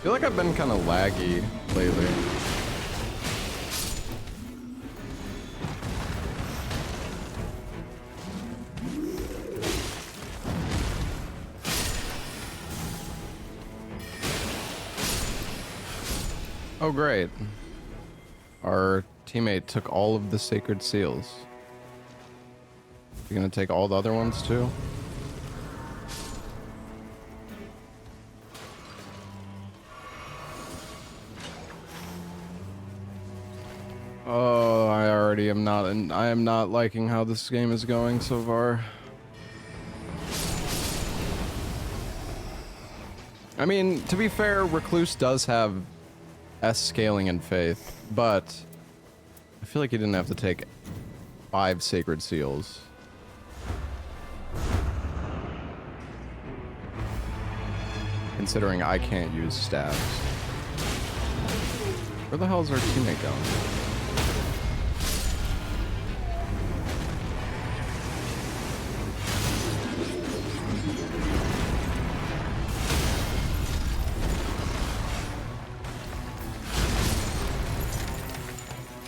feel like I've been kind of laggy lately. Oh, great. Our teammate took all of the sacred seals. You gonna take all the other ones too? Oh, I already am not, and I am not liking how this game is going so far. I mean, to be fair, Recluse does have S scaling and faith, but I feel like he didn't have to take 5 sacred seals. Considering I can't use staves. Where the hell is our teammate going?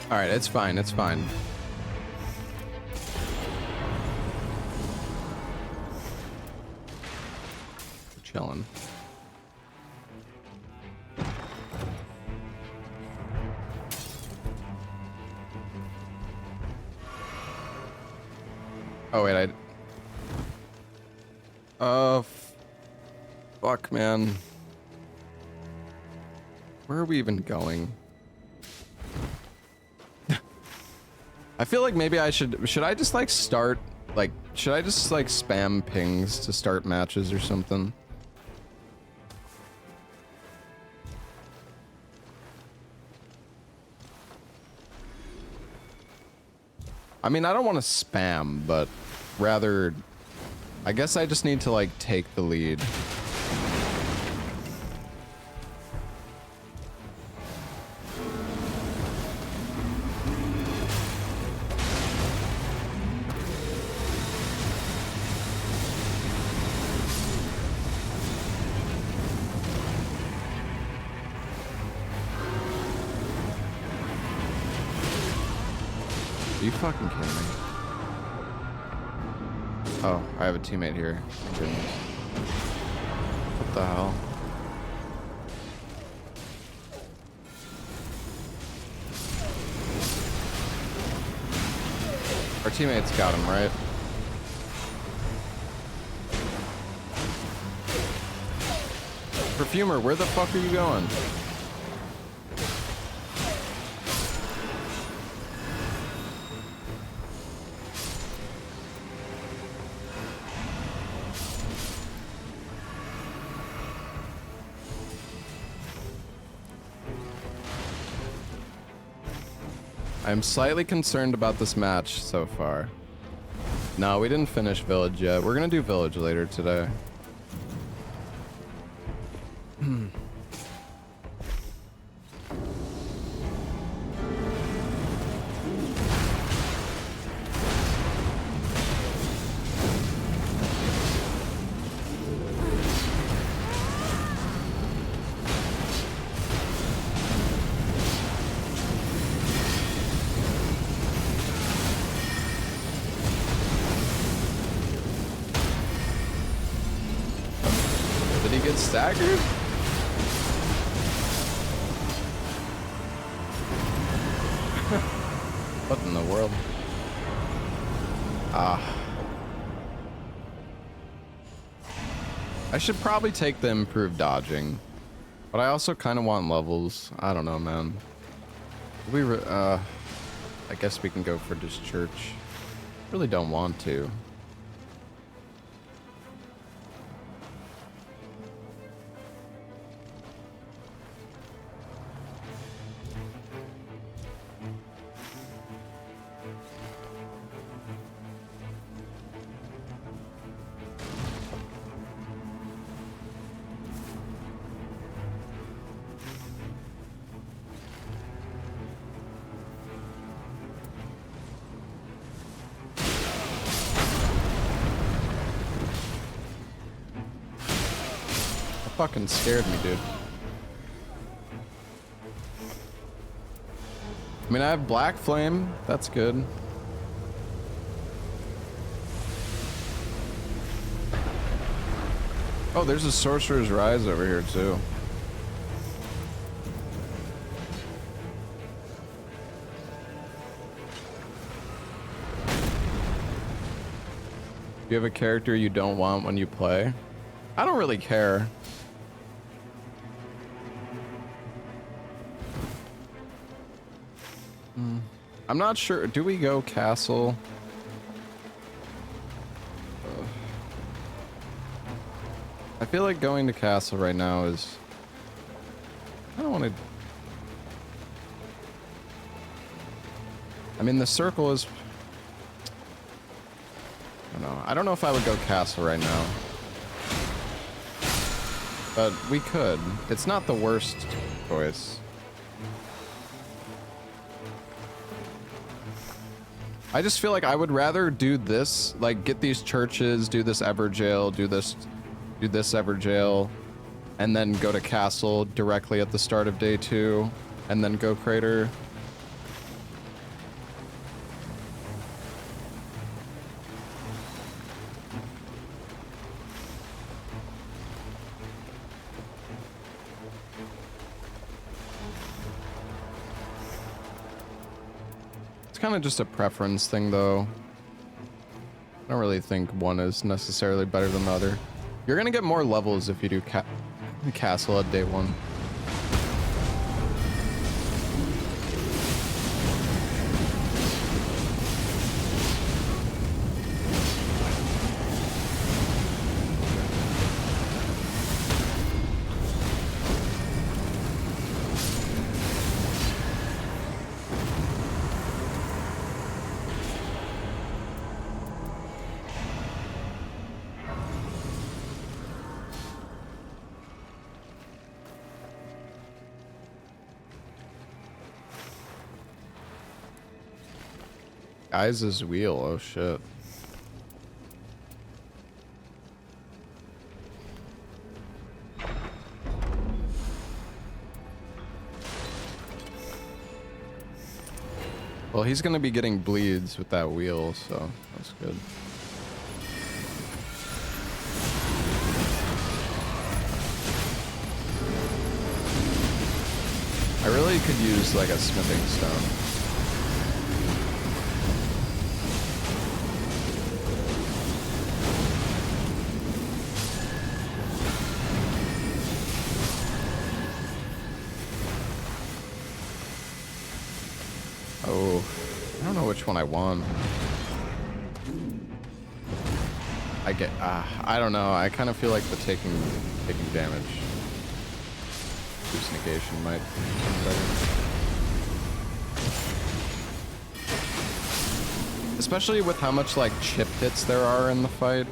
Alright, it's fine, it's fine. We're chilling. Oh wait, fuck, man. Where are we even going? I feel like maybe I should I just like start, like, should I just like spam pings to start matches or something? I mean, I don't want to spam, but rather, I guess I just need to like take the lead. You fucking kidding me? Oh, I have a teammate here. Thank goodness. What the hell? Our teammates got him, right? Perfumer, where the fuck are you going? I'm slightly concerned about this match so far. No, we didn't finish Village yet. We're gonna do Village later today. Staggered? What in the world? I should probably take the improved dodging, but I also kind of want levels. I don't know, man. I guess we can go for this church. Really don't want to. Fucking scared me, dude. I mean, I have Black Flame. That's good. Oh, there's a Sorcerer's Rise over here, too. Do you have a character you don't want when you play? I don't really care. I'm not sure. Do we go castle? I feel like going to castle right now is... I don't want to... I mean, the circle is... I don't know if I would go castle right now. But we could. It's not the worst choice. I just feel like I would rather do this, like get these churches, do this Evergaol, do this Evergaol, and then go to castle directly at the start of day 2, and then go crater. It's kind of just a preference thing, though. I don't really think one is necessarily better than the other. You're gonna get more levels if you do castle at day 1. Guys' wheel, oh shit. Well, he's gonna be getting bleeds with that wheel, so that's good. I really could use like a smithing stone. One I want. I get I don't know. I kind of feel like the taking damage boost negation might be better. Especially with how much like chip hits there are in the fight.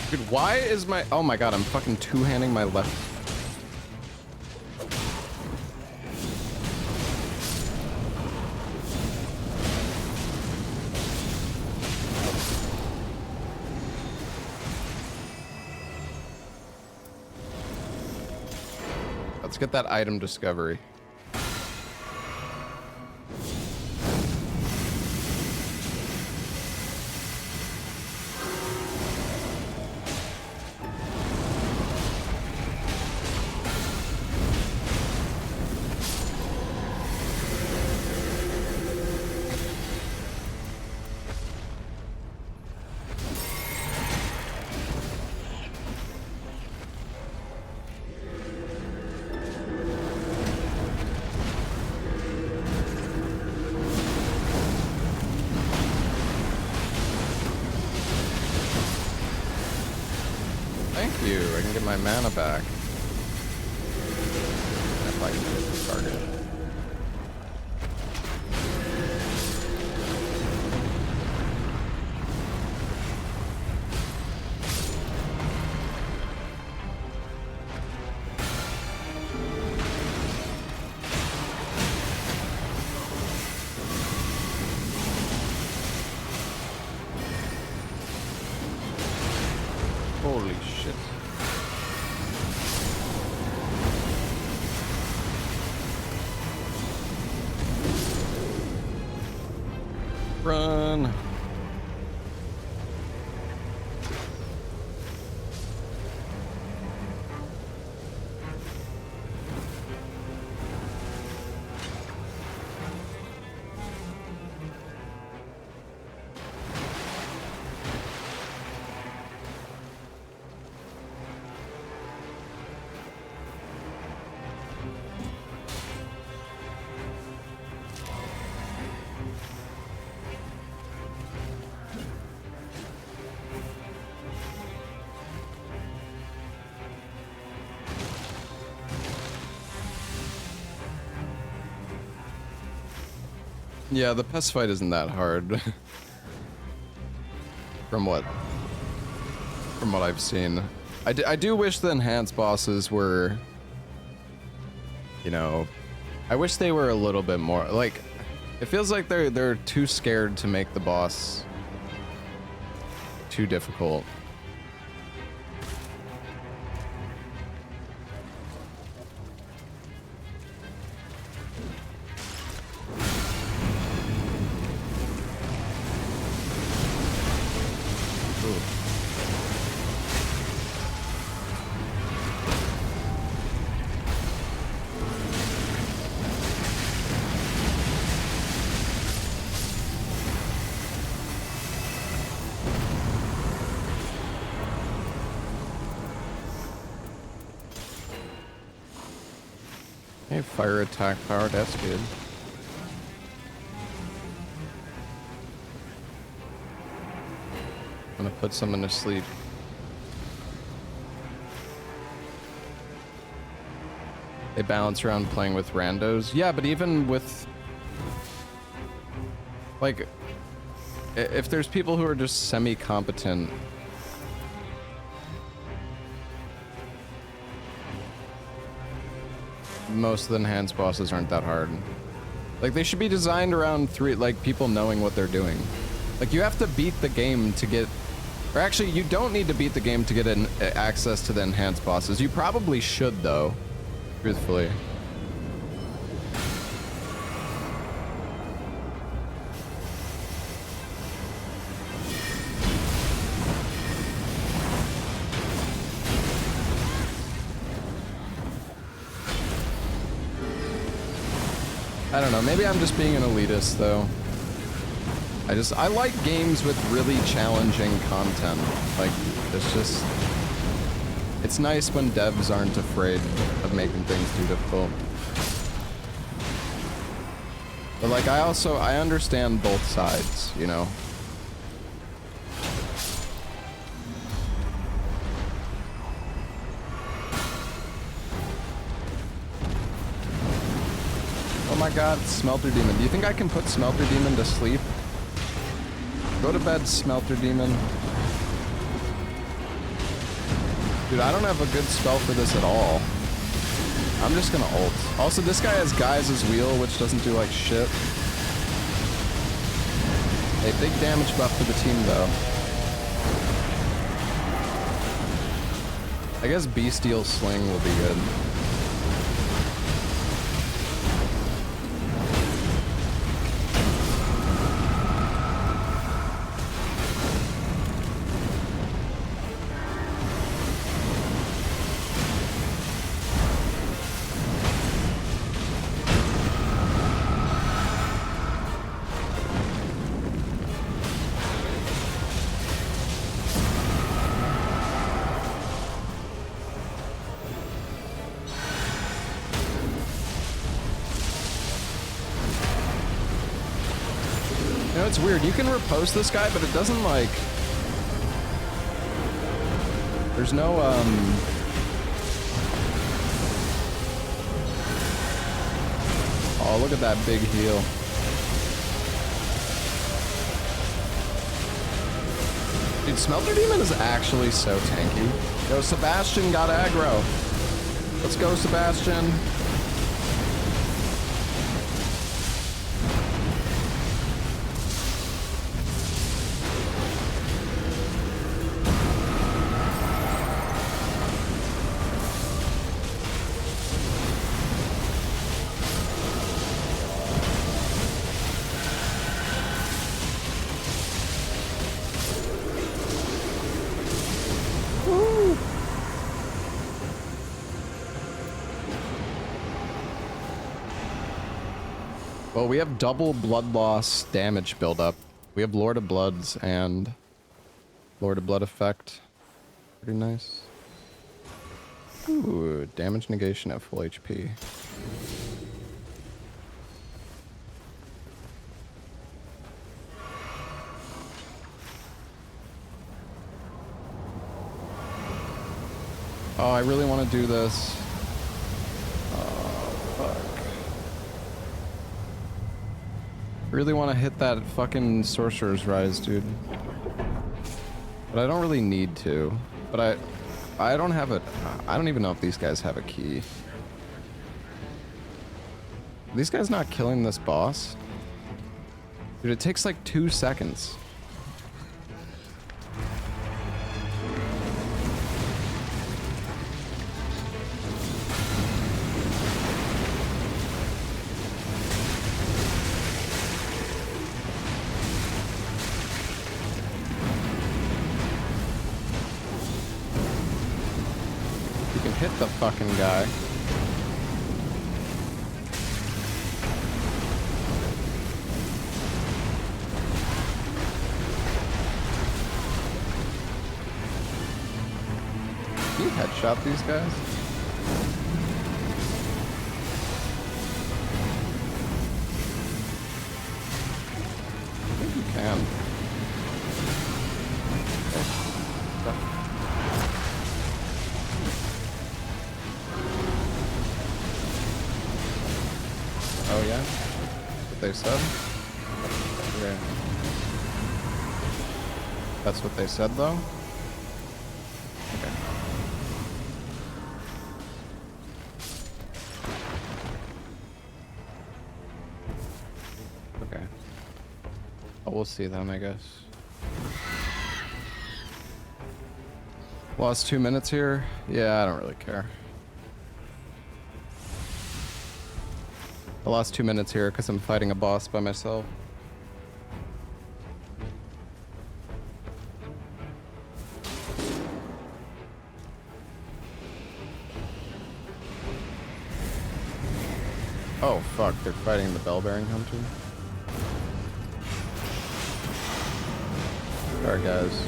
Dude, why is my... Oh my god, I'm fucking two-handing my left... Let's get that item discovery. Thank you. I can get my mana back. If I can hit the target. Holy shit. Run. Yeah, the pest fight isn't that hard. From what I've seen. I do wish the enhanced bosses were, you know, I wish they were a little bit more, like, it feels like they're too scared to make the boss too difficult. Hey, fire attack power, that's good. I'm gonna put someone to sleep. They bounce around playing with randos. Yeah, but even with, like, if there's people who are just semi-competent, most of the enhanced bosses aren't that hard. Like, they should be designed around people knowing what they're doing. Like, you have to beat the game to get, or actually, you don't need to beat the game to get access to the enhanced bosses. You probably should, though, truthfully. I don't know, maybe I'm just being an elitist, though. I like games with really challenging content. Like, it's nice when devs aren't afraid of making things too difficult. But, like, I understand both sides, you know? Oh my god, Smelter Demon. Do you think I can put Smelter Demon to sleep? Go to bed, Smelter Demon. Dude, I don't have a good spell for this at all. I'm just gonna ult. Also, this guy has Guy's Wheel, which doesn't do, like, shit. A big damage buff for the team, though. I guess Bestial Sling will be good. It's weird. You can riposte this guy, but it doesn't, like... There's no, oh, look at that big heal. Dude, Smelter Demon is actually so tanky. Yo, Sebastian got aggro. Let's go, Sebastian. Well, we have double blood loss damage buildup. We have Lord of Bloods and Lord of Blood effect. Pretty nice. Ooh, damage negation at full HP. Oh, I really want to do this. Really want to hit that fucking Sorcerer's Rise, dude. But I don't really need to. But I don't have it. I don't even know if these guys have a key. Are these guys not killing this boss? Dude, it takes like 2 seconds. Hit the fucking guy. Can you headshot these guys? I think you can. Oh yeah? What they said? Okay. That's what they said though? Okay. Okay. Oh, we'll see then, I guess. Lost 2 minutes here? Yeah, I don't really care. I lost 2 minutes here because I'm fighting a boss by myself. Oh fuck, they're fighting the Bell-Bearing Hunter. Alright guys.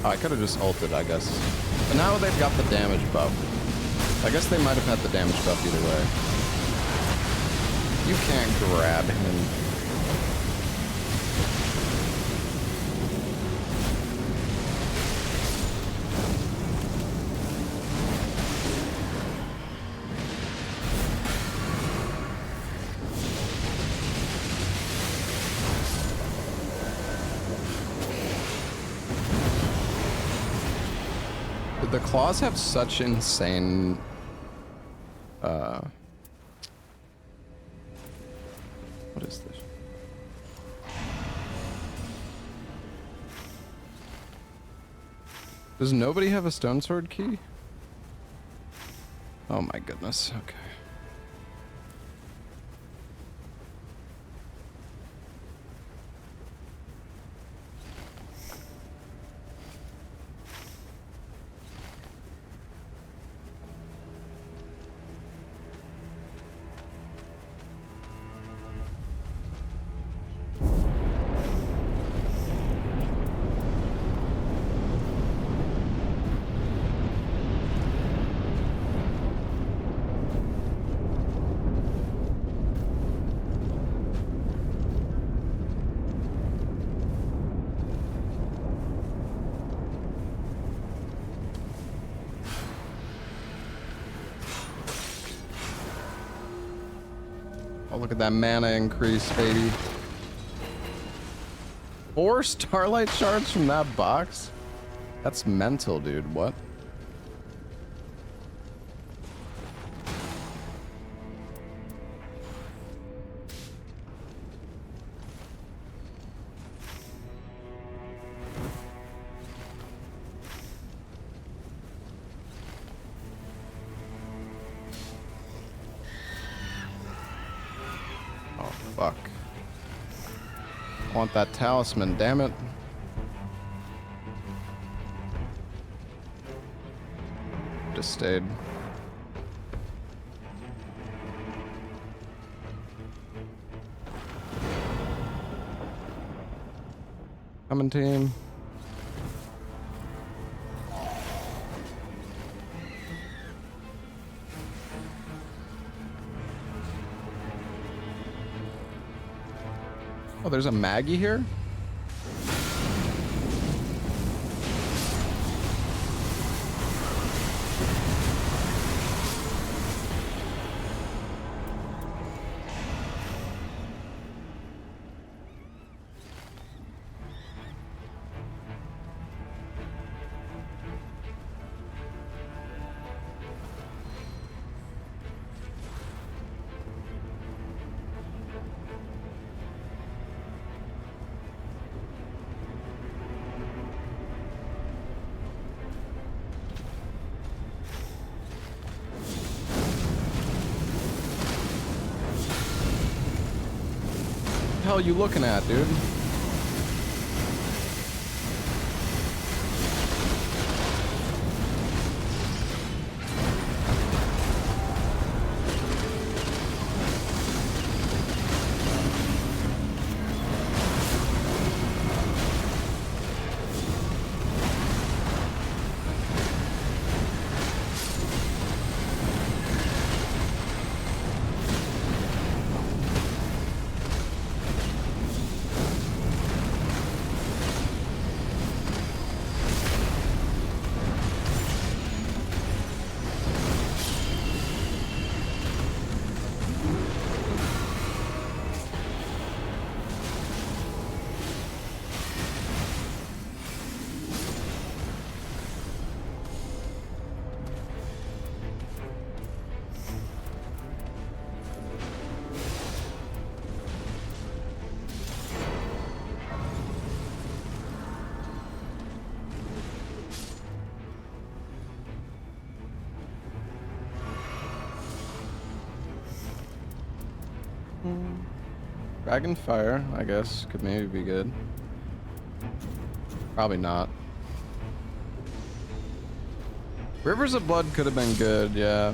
Oh, I could have just ulted, I guess. But now they've got the damage buff. I guess they might have had the damage buff either way. You can't grab him. The claws have such insane what is this? Does nobody have a stone sword key? Oh my goodness, okay. look at that mana increase, baby. 4 Starlight shards from that box? That's mental, dude. What? Oh, fuck. I want that talisman, damn it. Just stayed. Coming, team. Oh, there's a Maggie here? What the hell are you looking at, dude? Dragonfire, I guess, could maybe be good. Probably not. Rivers of Blood could have been good, yeah.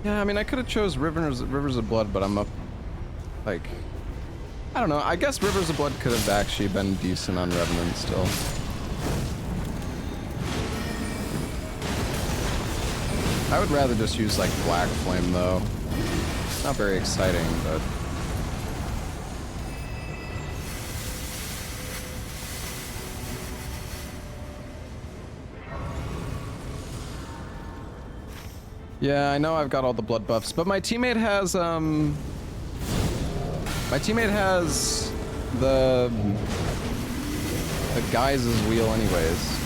Yeah, I mean, I could have chose Rivers of Blood, but I'm up, like, I don't know. I guess Rivers of Blood could have actually been decent on Revenant still. I would rather just use, like, Black Flame, though. Not very exciting, but... Yeah, I know I've got all the blood buffs, but my teammate has, my teammate has the Guise's wheel anyways.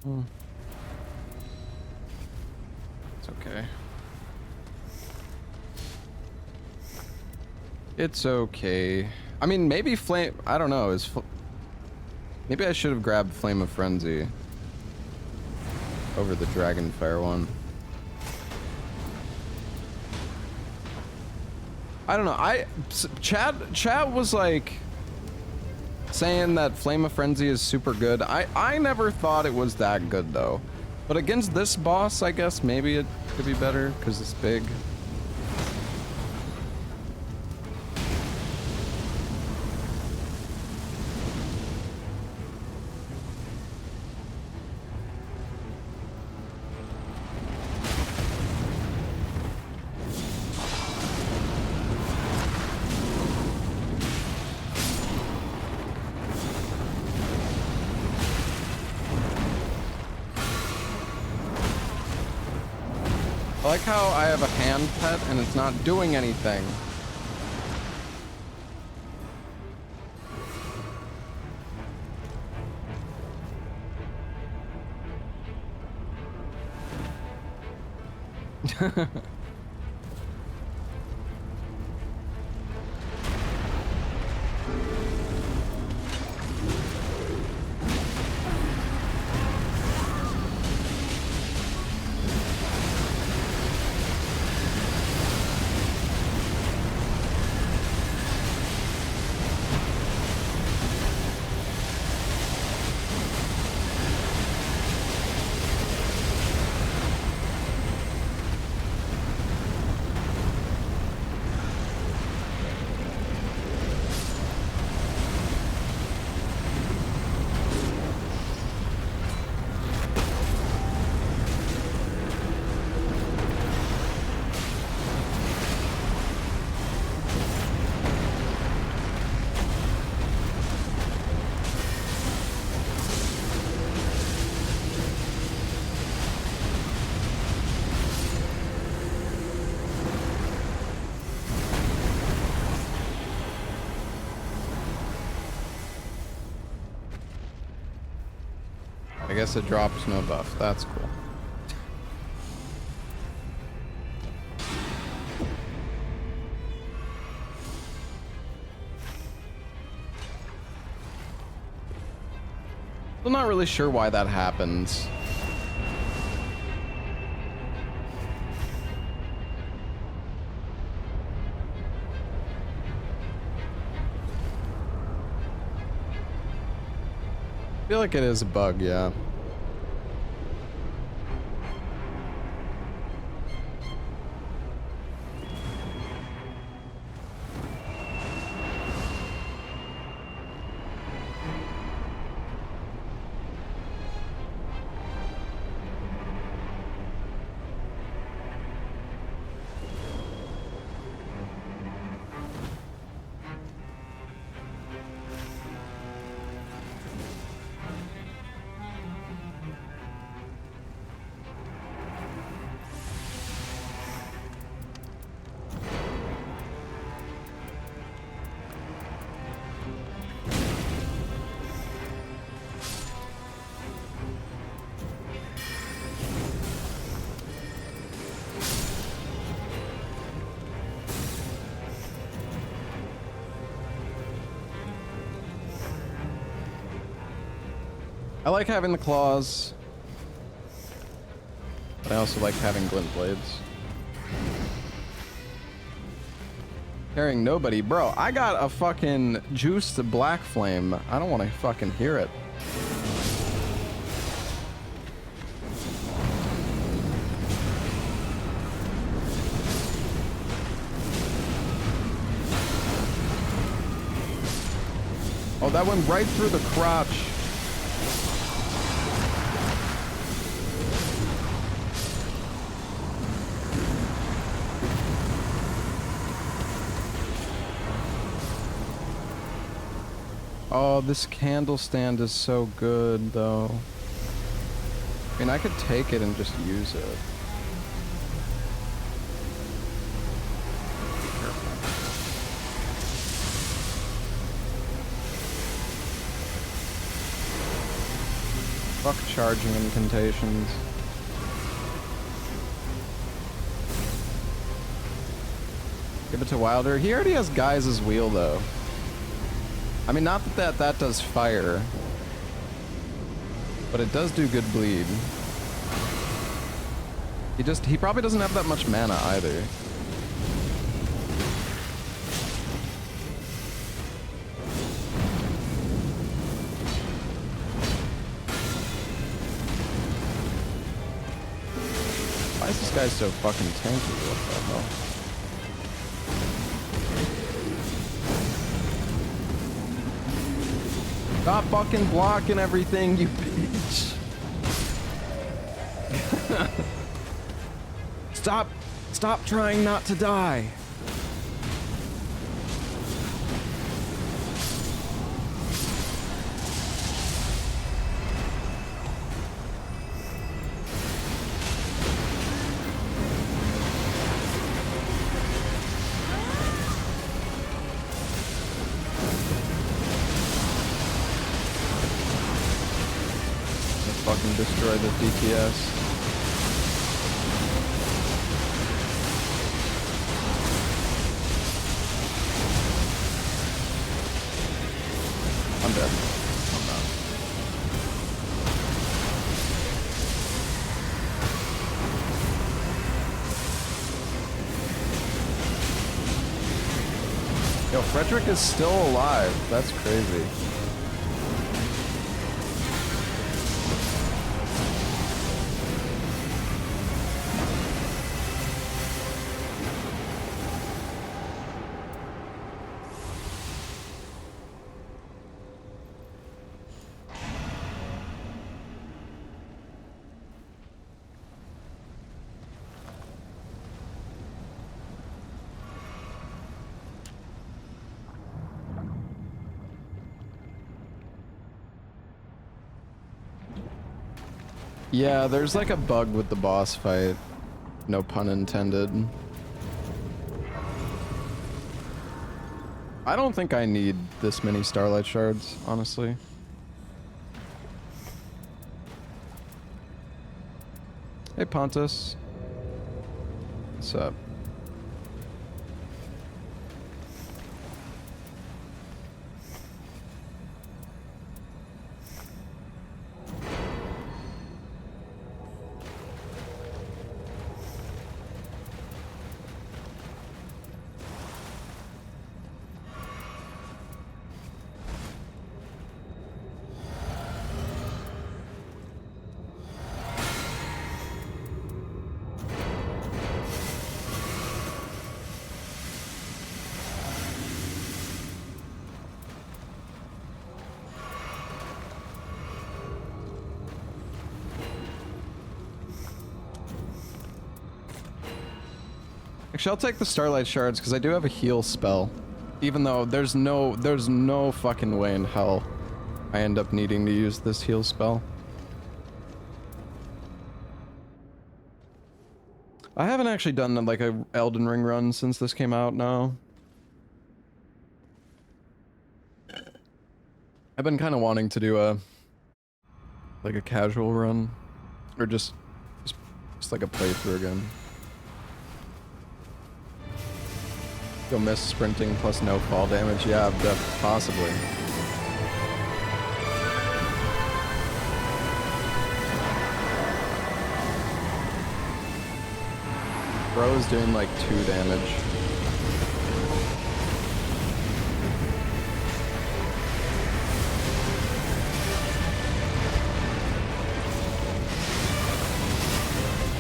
It's okay. It's okay. I mean, maybe flame... I don't know. Maybe I should have grabbed Flame of Frenzy over the Dragonfire one. I don't know. Chad was like saying that Flame of Frenzy is super good. I never thought it was that good though. But against this boss, I guess maybe it could be better because it's big. I like how I have a hand pet and it's not doing anything. I guess it drops no buff. That's cool. I'm not really sure why that happens. I feel like it is a bug, yeah. I like having the claws, but I also like having glint blades. Carrying nobody. Bro, I got a fucking juiced black flame. I don't want to fucking hear it. Oh, that went right through the crotch. Oh, this candle stand is so good, though. I mean, I could take it and just use it. Be careful. Fuck charging incantations. Give it to Wilder. He already has Guys' wheel though. I mean, not that does fire, but it does do good bleed. He probably doesn't have that much mana either. Why is this guy so fucking tanky? What the hell? Stop fucking blocking everything, you bitch. Stop trying not to die. Destroy the DPS. I'm dead. I'm not. Yo, Frederick is still alive. That's crazy. Yeah, there's like a bug with the boss fight. No pun intended. I don't think I need this many Starlight shards, honestly. Hey, Pontus. What's up? Actually, I'll take the Starlight shards because I do have a heal spell. Even though there's no fucking way in hell I end up needing to use this heal spell. I haven't actually done like a Elden Ring run since this came out, no. I've been kind of wanting to do a like a casual run or just like a playthrough again. You'll miss sprinting plus no fall damage. Yeah, possibly. Bro's doing like 2 damage.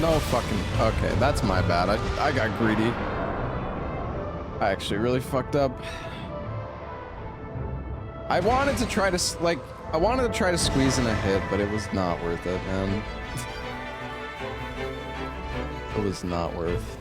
No fucking... Okay, that's my bad. I got greedy. I actually really fucked up. I wanted to try to squeeze in a hit, but it was not worth it, man. It was not worth.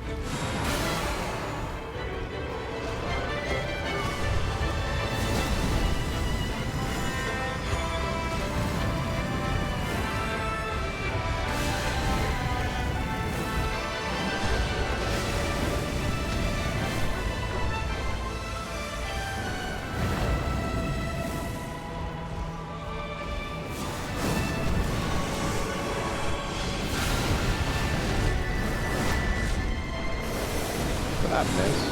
madness.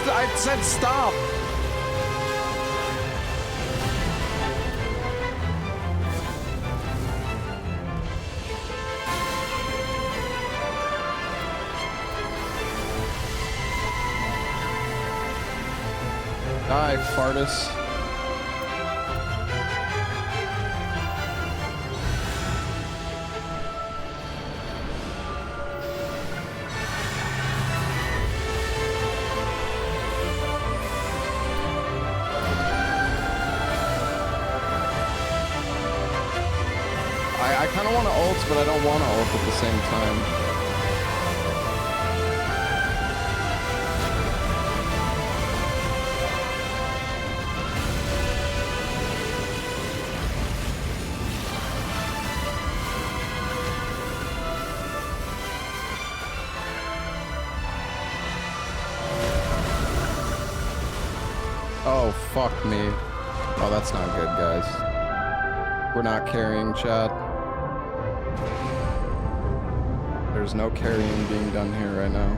I said stop! Die, Fartus. I kind of want to ult, but I don't want to ult at the same time. Oh, fuck me. Oh, that's not good, guys. We're not carrying, chat. There's no carrying being done here right now.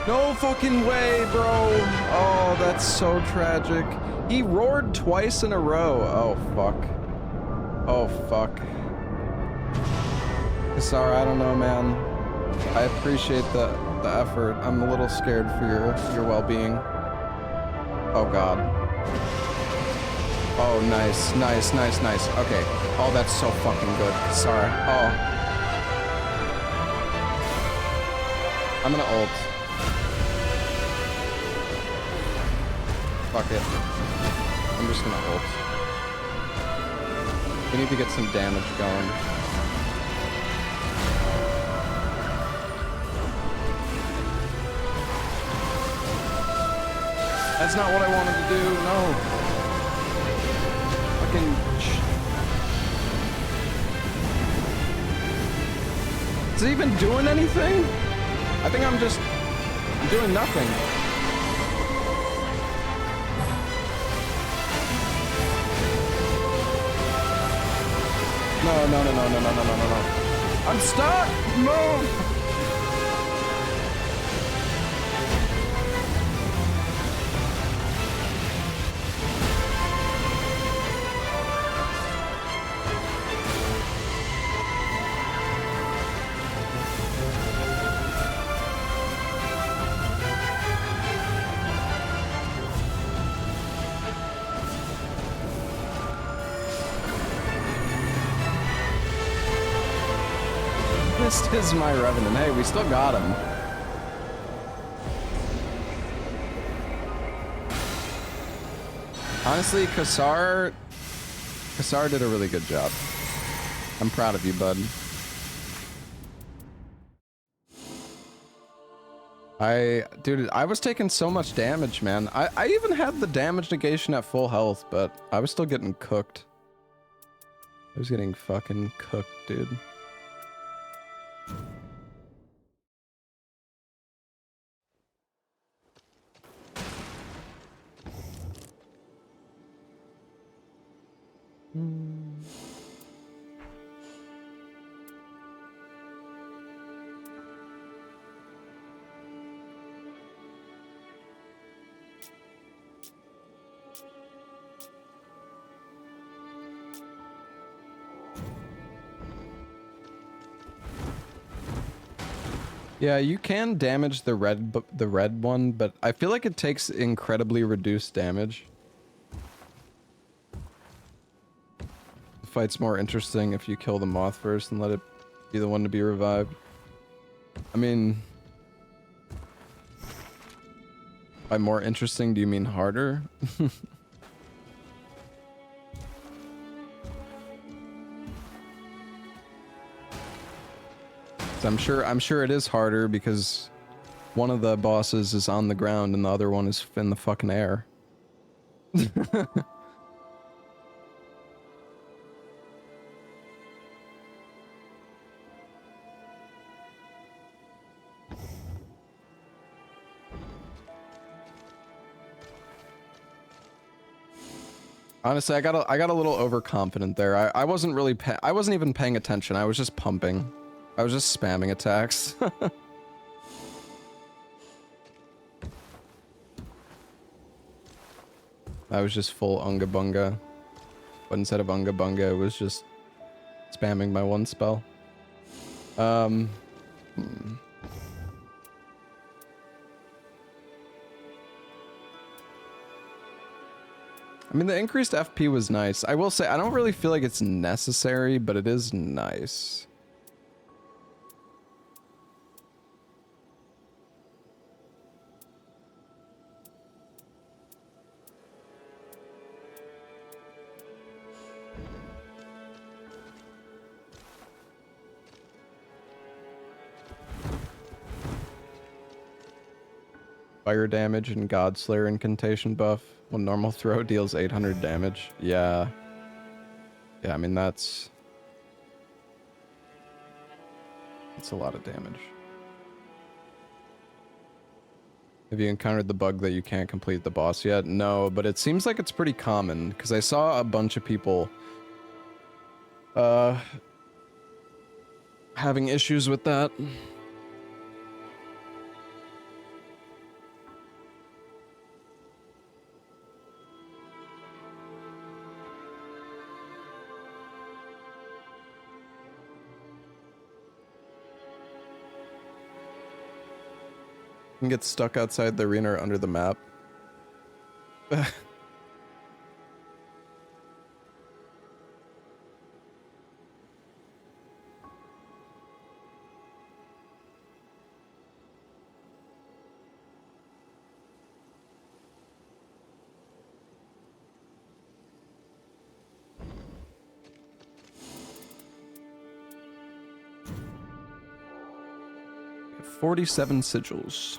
No fucking way, bro. Oh, that's so tragic. He roared twice in a row. Oh, fuck. Oh, fuck. Sorry, I don't know, man. I appreciate the effort. I'm a little scared for your well-being. Oh, God. Oh, nice, nice, nice, nice. Okay. Oh, that's so fucking good. Sorry. Oh. I'm gonna ult. Fuck it. I'm just gonna ult. We need to get some damage going. That's not what I wanted to do, no. Fucking... Is it even doing anything? I think I'm just doing nothing. No, no, no, no, no, no, no, no, no. I'm stuck! Move! Pest is my Revenant. Hey, we still got him. Honestly, Kassar did a really good job. I'm proud of you, bud. Dude, I was taking so much damage, man. I even had the damage negation at full health, but I was still getting cooked. I was getting fucking cooked, dude. Yeah, you can damage the red one, but I feel like it takes incredibly reduced damage. The fight's more interesting if you kill the moth first and let it be the one to be revived. I mean, by more interesting, do you mean harder? I'm sure it is harder because one of the bosses is on the ground and the other one is in the fucking air. Honestly, I got a little overconfident there. I wasn't really I wasn't even paying attention. I was just pumping. I was just spamming attacks. I was just full Unga Bunga. But instead of Unga Bunga, it was just spamming my one spell. I mean, the increased FP was nice. I will say, I don't really feel like it's necessary, but it is nice. Fire damage and Godslayer incantation buff. When normal throw deals 800 damage. Yeah. Yeah, I mean, that's a lot of damage. Have you encountered the bug that you can't complete the boss yet? No, but it seems like it's pretty common, because I saw a bunch of people having issues with that. You can get stuck outside the arena or under the map. $47 sigils.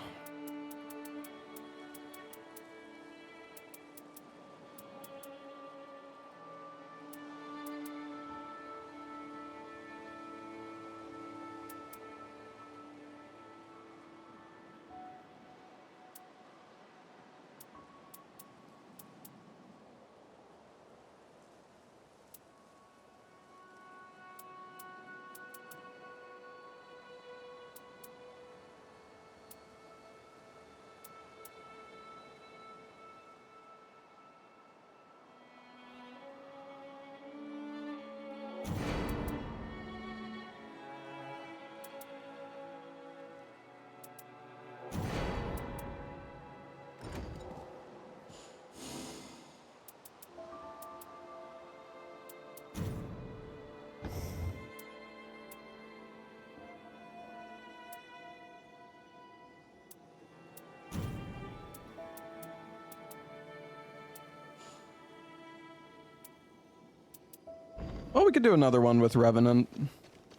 Well, we could do another one with Revenant.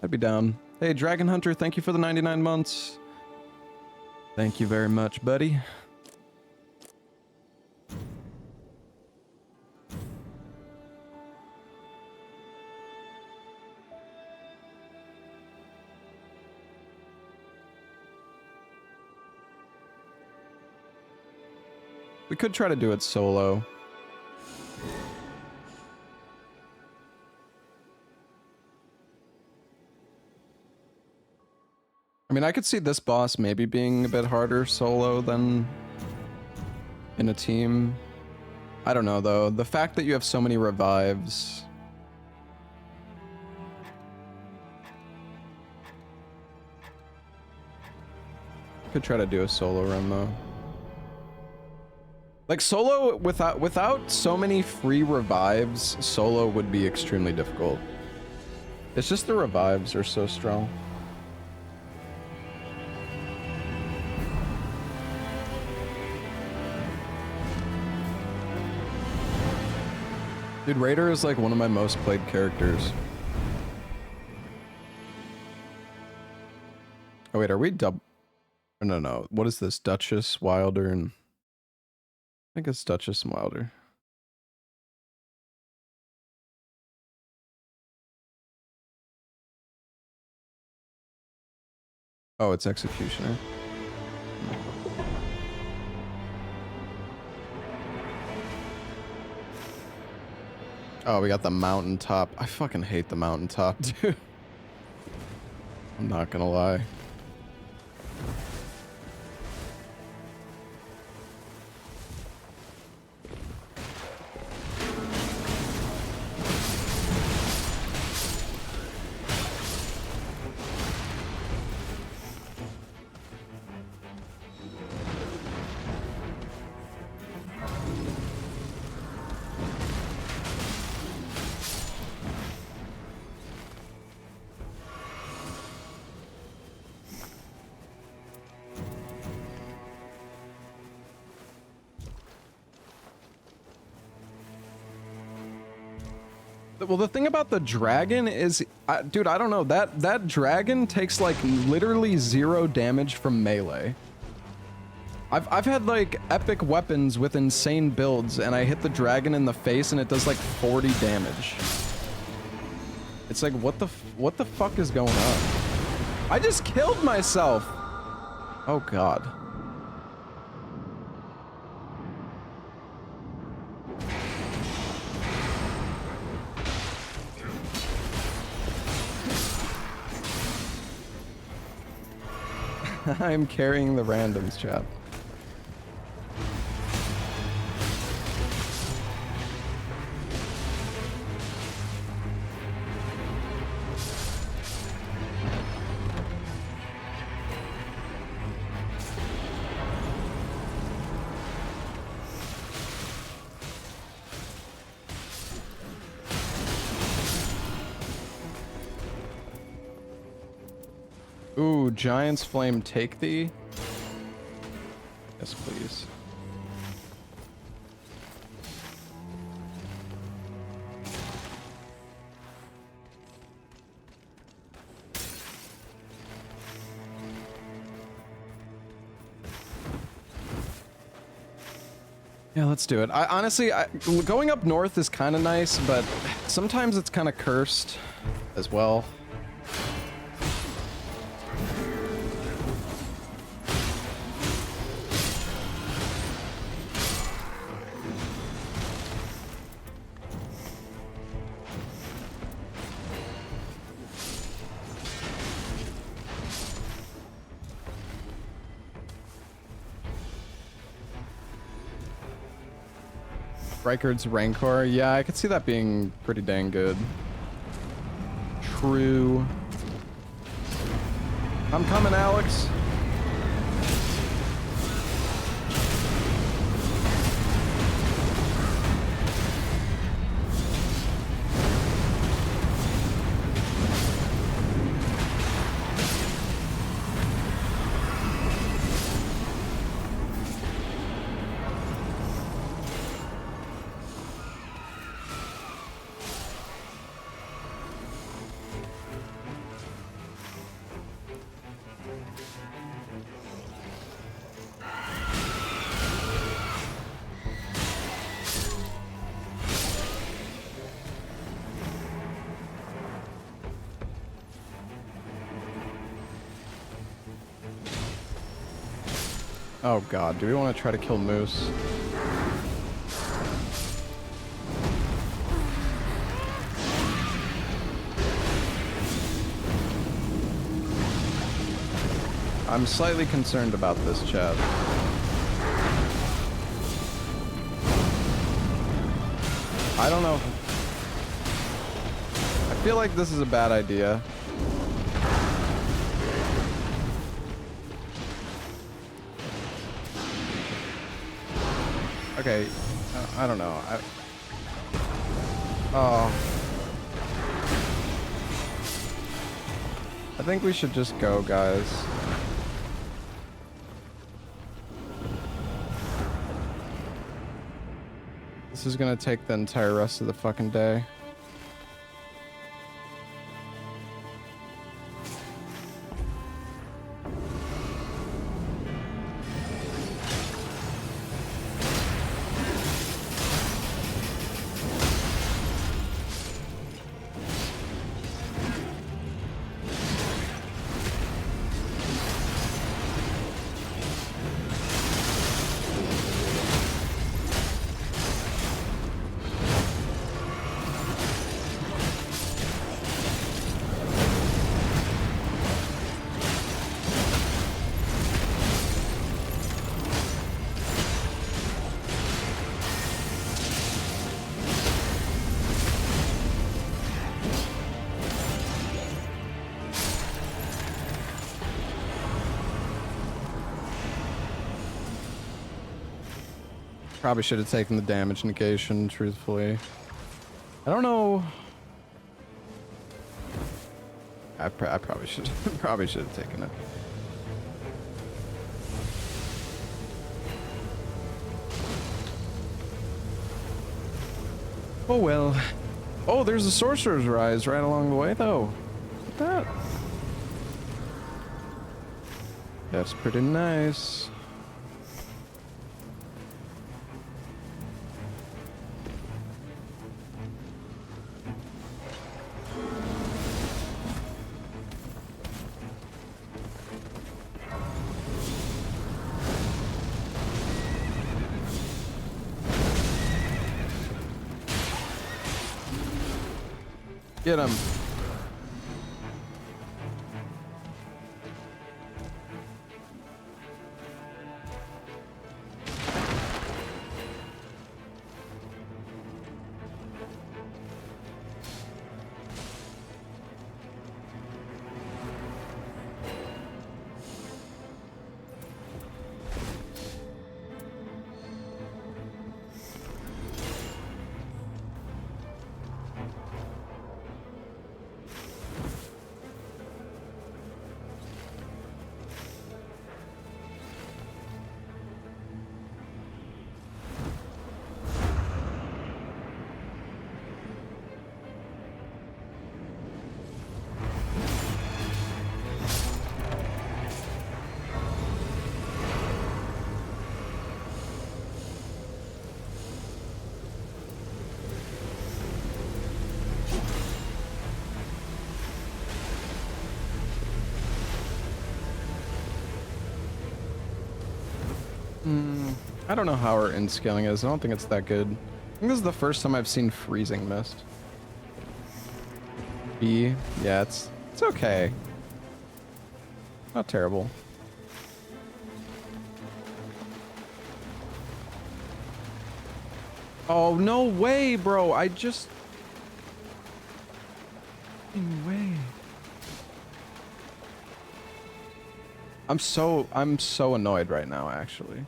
I'd be down. Hey, Dragon Hunter, thank you for the 99 months. Thank you very much, buddy. We could try to do it solo. mean, I could see this boss maybe being a bit harder solo than in a team. I don't know, though. The fact that you have so many revives... Could try to do a solo run, though. Like, solo, without so many free revives, solo would be extremely difficult. It's just the revives are so strong. Dude, Raider is like one of my most played characters. Oh wait, are we No. What is this? Duchess, Wilder, and... I think it's Duchess and Wilder. Oh, it's Executioner. Oh, we got the mountaintop. I fucking hate the mountaintop, dude. I'm not gonna lie. Well, the thing about the dragon is, dude, I don't know, that dragon takes like literally 0 damage from melee. I've had like epic weapons with insane builds, and I hit the dragon in the face, and it does like 40 damage. It's like, what the fuck is going on? I just killed myself. Oh god. I'm carrying the randoms, chat. Ooh, Giant's Flame, take thee. Yes, please. Yeah, let's do it. Honestly, going up north is kind of nice, but sometimes it's kind of cursed as well. Rykard's Rancor. Yeah, I could see that being pretty dang good. True. I'm coming, Alex. Oh god, do we want to try to kill Moose? I'm slightly concerned about this, chat. I don't know. I feel like this is a bad idea. Okay, I don't know. Oh. I think we should just go, guys. This is gonna take the entire rest of the fucking day. Probably should have taken the damage negation, truthfully. I don't know. I probably should have taken it. Oh well. Oh, there's a Sorcerer's Rise right along the way, though. Look at that. That's pretty nice. Get him. I don't know how our end scaling is. I don't think it's that good. I think this is the first time I've seen freezing mist. B, yeah, it's okay. Not terrible. Oh, no way, bro. I just... No way. I'm so annoyed right now, actually.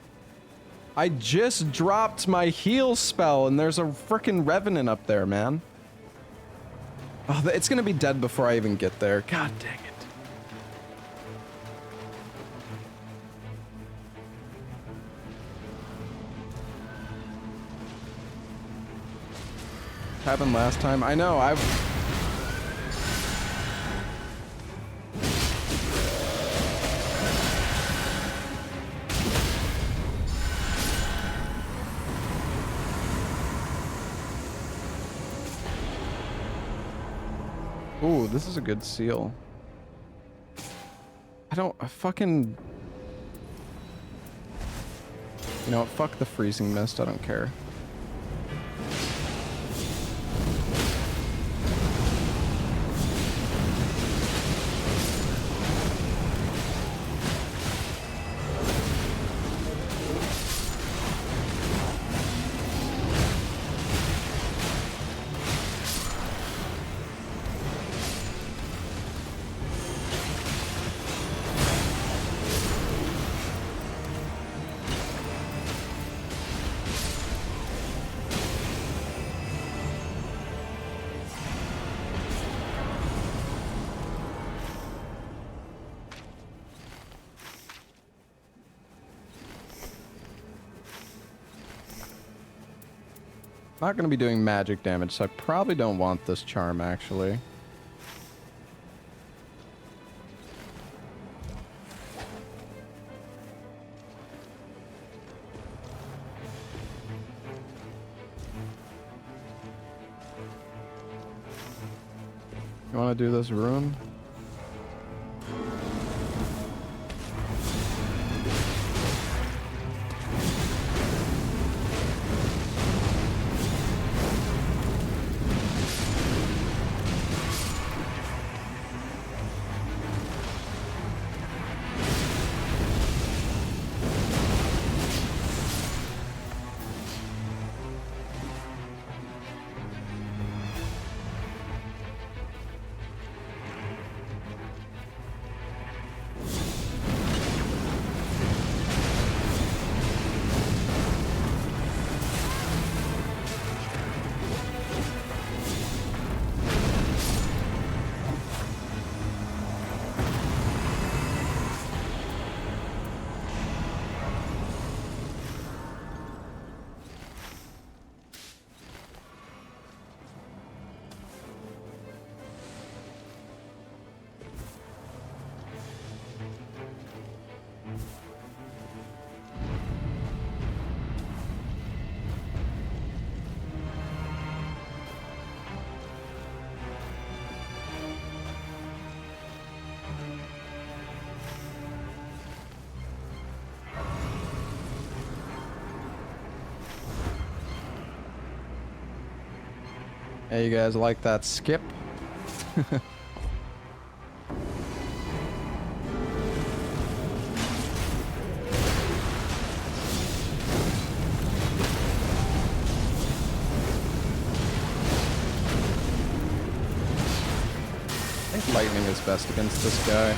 I just dropped my heal spell and there's a freaking Revenant up there, man. Oh, it's gonna be dead before I even get there. God dang it. Happened last time. I know, Ooh, this is a good seal. I fucking... You know what, fuck the freezing mist, I don't care. Not going to be doing magic damage, so I probably don't want this charm, actually. You want to do this room? Hey, you guys like that skip? I think lightning is best against this guy.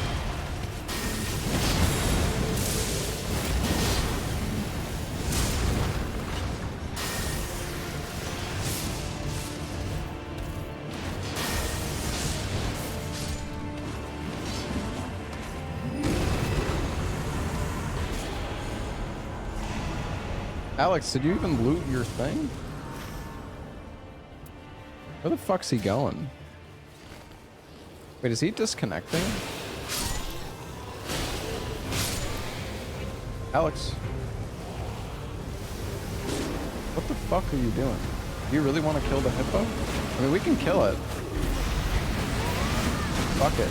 Alex, did you even loot your thing? Where the fuck's he going? Wait, is he disconnecting? Alex. What the fuck are you doing? Do you really want to kill the hippo? I mean, we can kill it. Fuck it.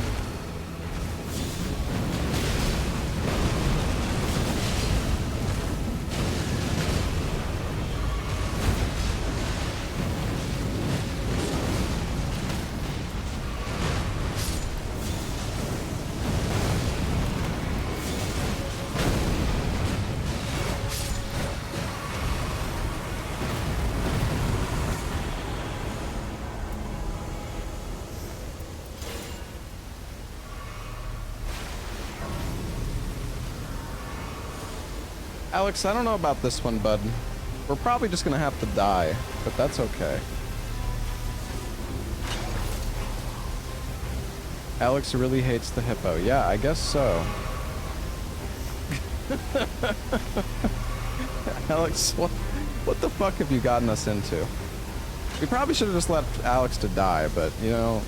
Alex, I don't know about this one, bud. We're probably just gonna have to die, but that's okay. Alex really hates the hippo. Yeah, I guess so. Alex, what the fuck have you gotten us into? We probably should have just left Alex to die, but, you know...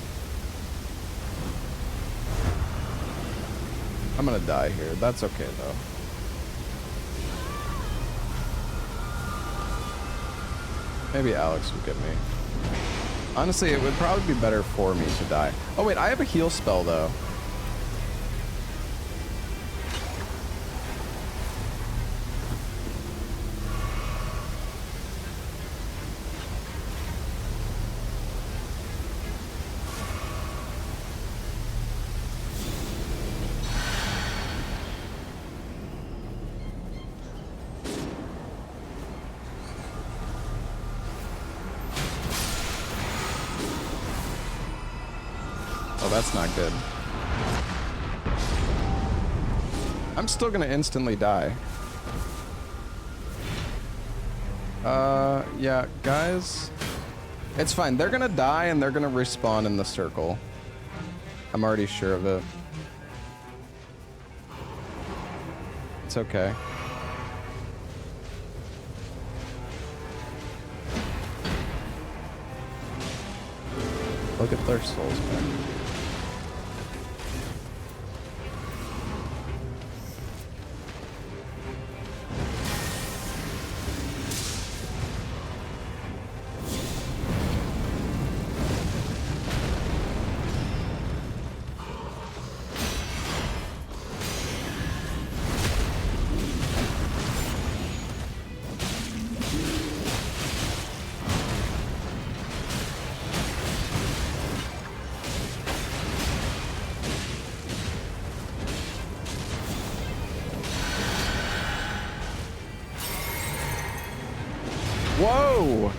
I'm gonna die here. That's okay, though. Maybe Alex will get me. Honestly, it would probably be better for me to die. Oh wait, I have a heal spell though. That's not good. I'm still gonna instantly die. Yeah, guys. It's fine. They're gonna die and they're gonna respawn in the circle. I'm already sure of it. It's okay. Look at their souls back. Whoa!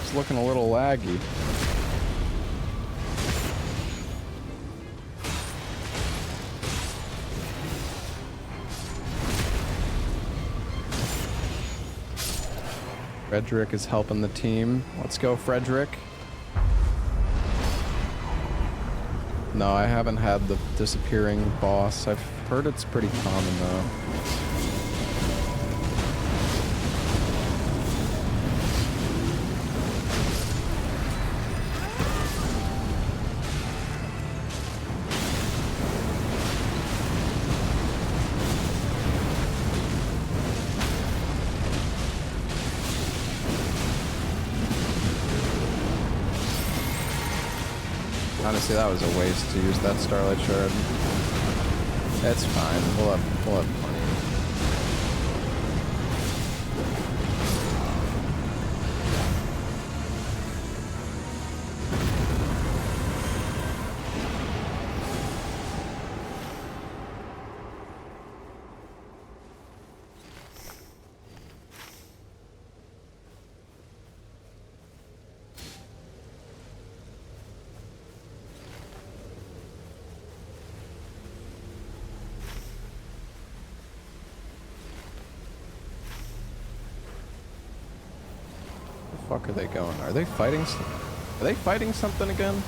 It's looking a little laggy. Frederick is helping the team. Let's go, Frederick. No, I haven't had the disappearing boss. I've heard it's pretty common though. Honestly, that was a waste to use that Starlight shard. It's fine. We'll have plenty. Fuck are they going? Are they fighting? Are they fighting something again?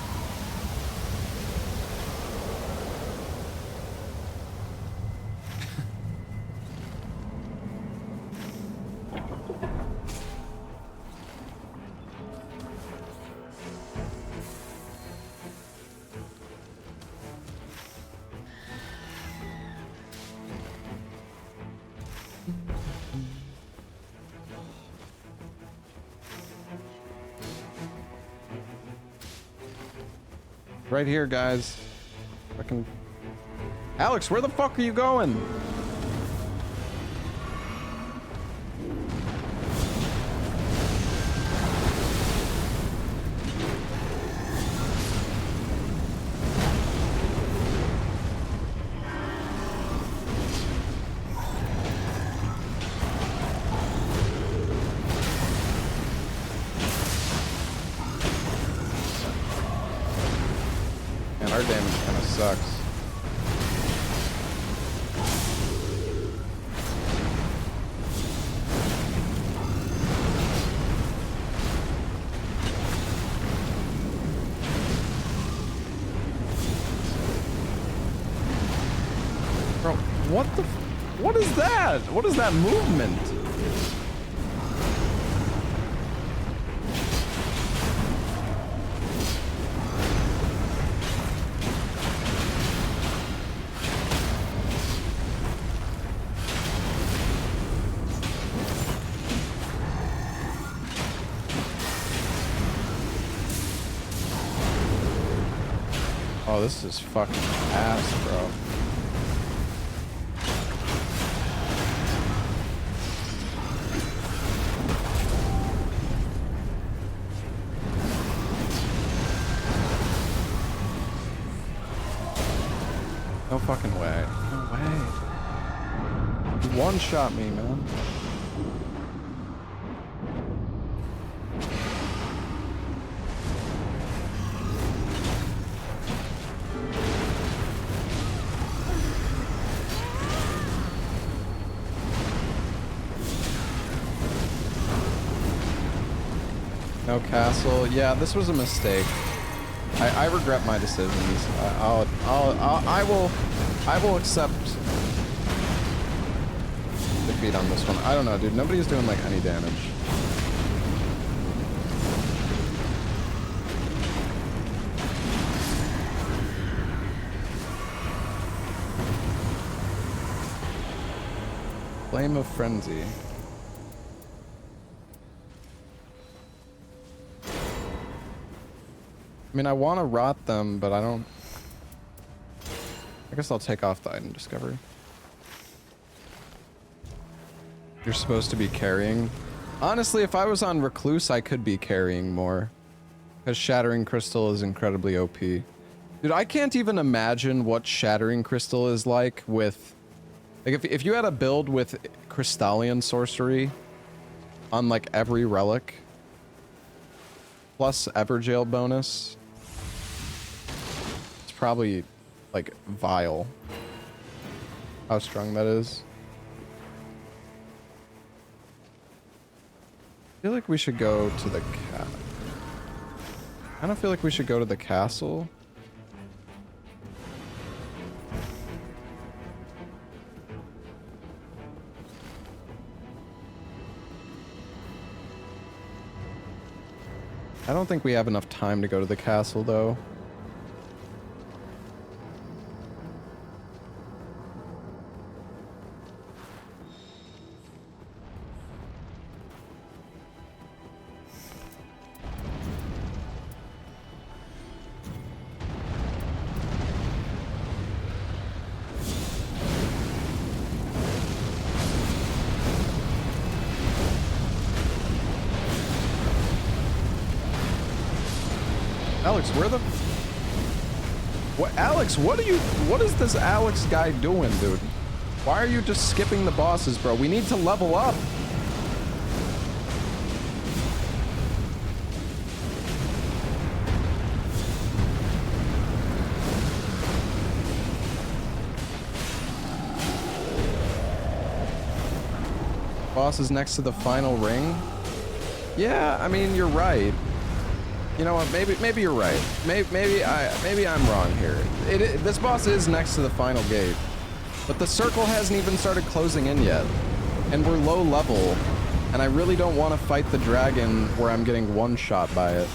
Right here, guys. Fucking Alex, where the fuck are you going? Our damage kind of sucks. Bro, what is that? What is that movement? Oh, this is fucking ass, bro. No fucking way. No way. You one-shot me, man. No castle. Yeah, this was a mistake. I regret my decisions. I will accept defeat on this one. I don't know, dude. Nobody's doing like any damage. Flame of Frenzy. I mean, I want to rot them, but I don't... I guess I'll take off the item discovery. You're supposed to be carrying. Honestly, if I was on Recluse, I could be carrying more. Because Shattering Crystal is incredibly OP. Dude, I can't even imagine what Shattering Crystal is like with... Like, if you had a build with Crystallian Sorcery on, like, every Relic, plus Evergaol bonus, it's probably, like, vile how strong that is. I feel like we should go to the I don't feel like we should go to the castle. I don't think we have enough time to go to the castle, though. Alex, where the... What, Alex, what is this Alex guy doing, dude? Why are you just skipping the bosses, bro? We need to level up. Boss is next to the final ring? Yeah, I mean, you're right. You know what? Maybe you're right. Maybe I'm wrong here. This boss is next to the final gate, but the circle hasn't even started closing in yet, and we're low level, and I really don't want to fight the dragon where I'm getting one shot by it.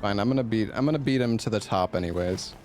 Fine, I'm gonna beat him to the top anyways.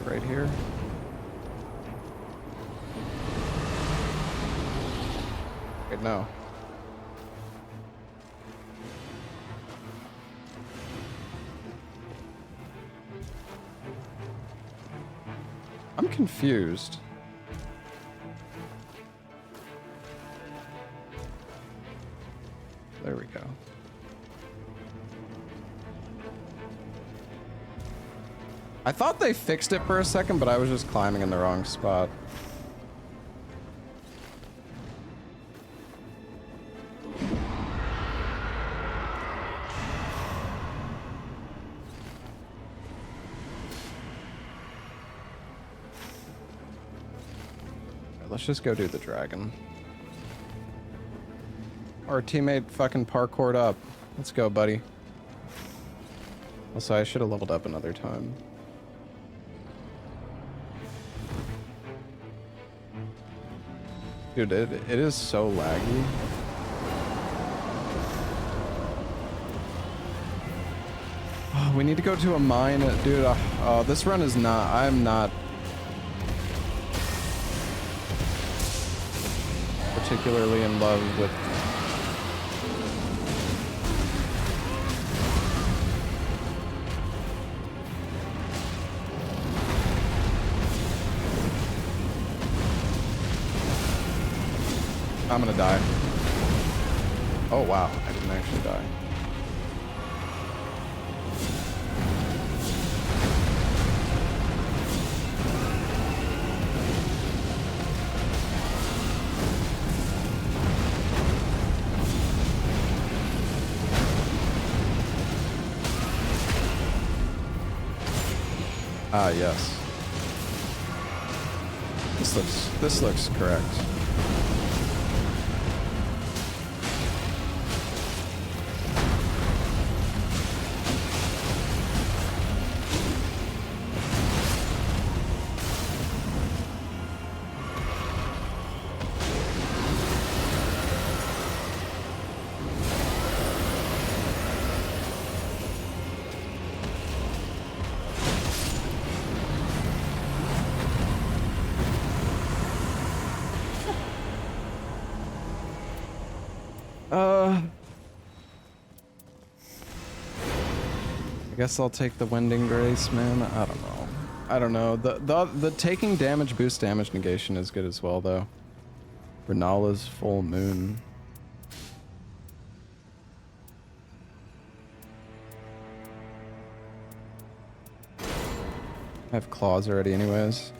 Right here. Wait, no. I'm confused. There we go. I thought they fixed it for a second, but I was just climbing in the wrong spot. Let's just go do the dragon. our teammate fucking parkoured up. Let's go, buddy. Also, I should have leveled up another time. Dude, it is so laggy. Oh, we need to go to a mine. Dude, oh, this run is not... I'm not... particularly in love with... I'm gonna die. Oh wow, I didn't actually die. Ah, yes. This looks correct. I guess I'll take the Wending Grace, man. I don't know. I don't know. The taking damage boost damage negation is good as well, though. Renala's full moon. I have claws already anyways.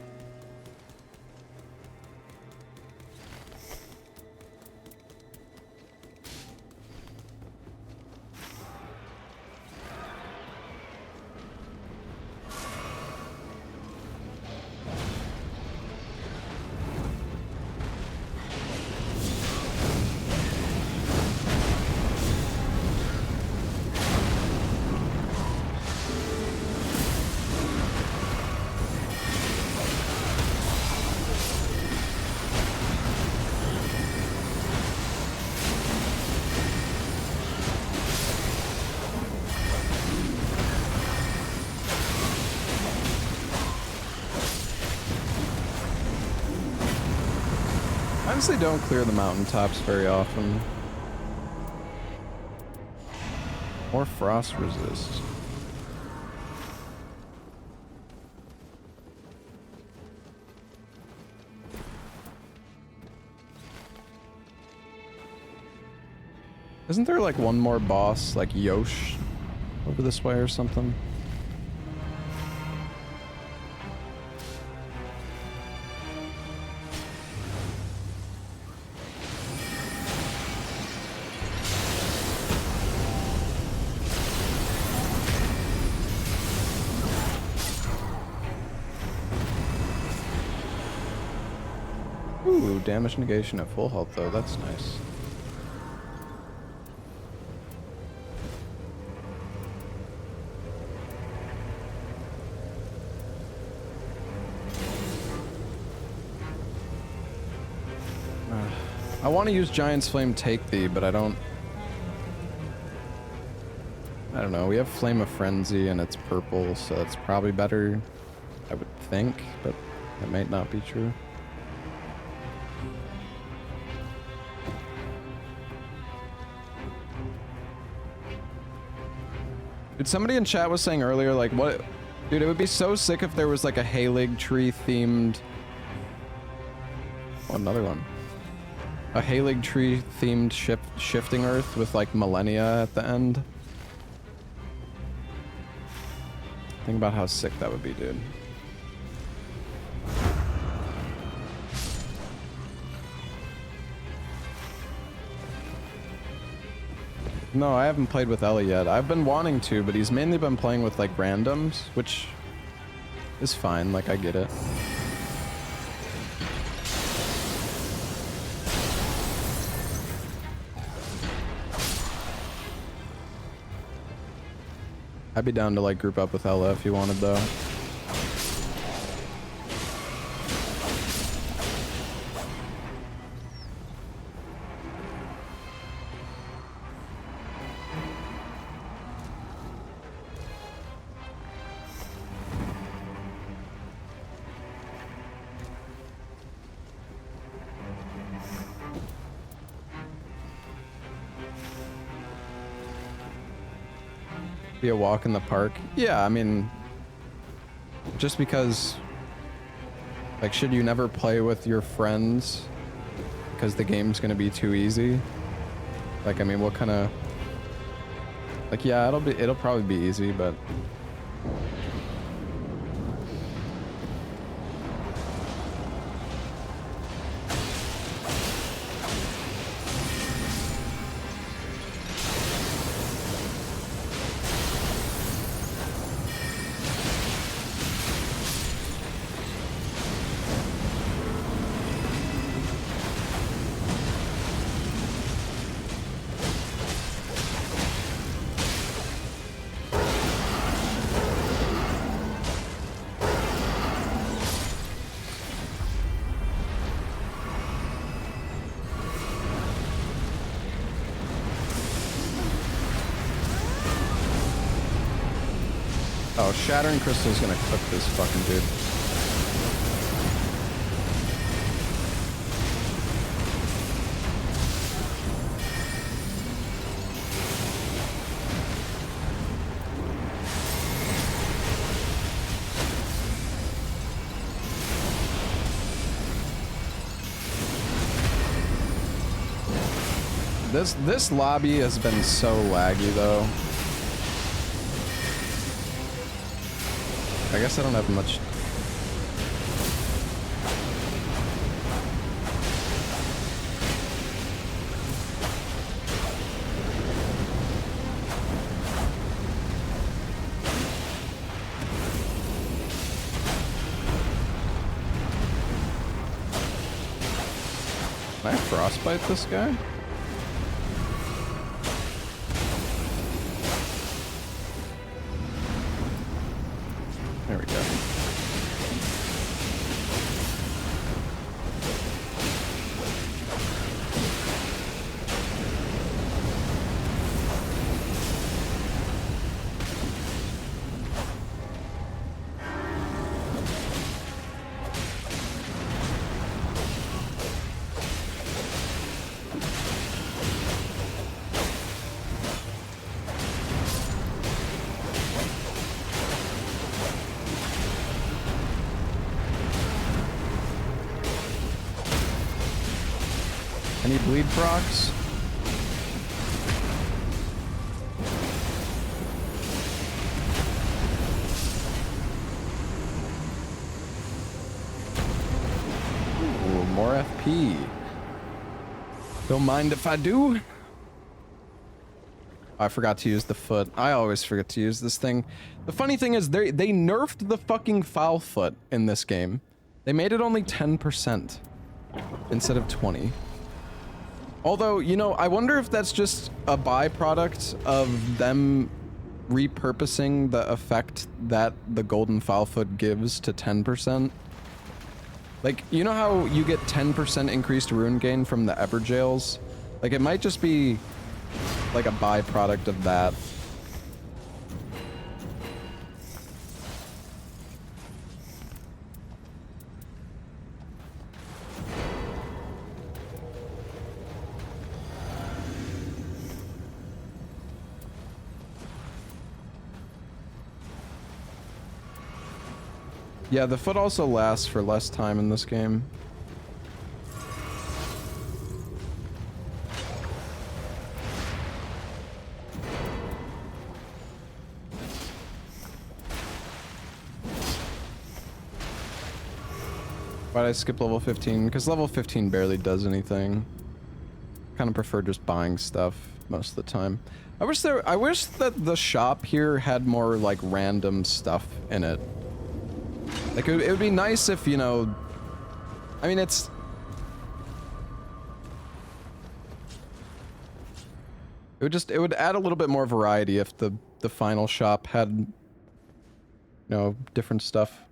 Honestly, don't clear the mountaintops very often. Or frost resist. Isn't there like one more boss, like Yosh, over this way or something? Ooh, damage negation at full health though, that's nice. I want to use Giant's Flame Take Thee, but I don't know, we have Flame of Frenzy and it's purple, so that's probably better, I would think, but that might not be true. Dude, somebody in chat was saying earlier, like, what... Dude, it would be so sick if there was, like, a Haligtree themed... Oh, another one. A Haligtree themed shifting earth with, like, millennia at the end. Think about how sick that would be, dude. No, I haven't played with Ellie yet. I've been wanting to, but he's mainly been playing with, like, randoms, which is fine, like, I get it. I'd be down to like group up with Ella if you wanted though. Be a walk in the park. Yeah, I mean, just because, like, should you never play with your friends because the game's gonna be too easy? Like, I mean, what kind of, like, yeah, it'll probably be easy, but oh, Shattering Crystal's gonna cook this fucking dude. This lobby has been so laggy though. I guess I don't have much. Can I frostbite this guy? There we go. Any bleed procs? Ooh, more FP. Don't mind if I do. I forgot to use the foot. I always forget to use this thing. The funny thing is they nerfed the fucking foul foot in this game. They made it only 10% instead of 20. Although, you know, I wonder if that's just a byproduct of them repurposing the effect that the golden foulfoot gives to 10%. Like, you know how you get 10% increased rune gain from the Evergaols? Like, it might just be like a byproduct of that. Yeah, the foot also lasts for less time in this game. Why'd I skip level 15? Because level 15 barely does anything. Kind of prefer just buying stuff most of the time. I wish that the shop here had more like random stuff in it. Like, it would be nice if, you know, I mean, it would add a little bit more variety if the the final shop had, you know, different stuff.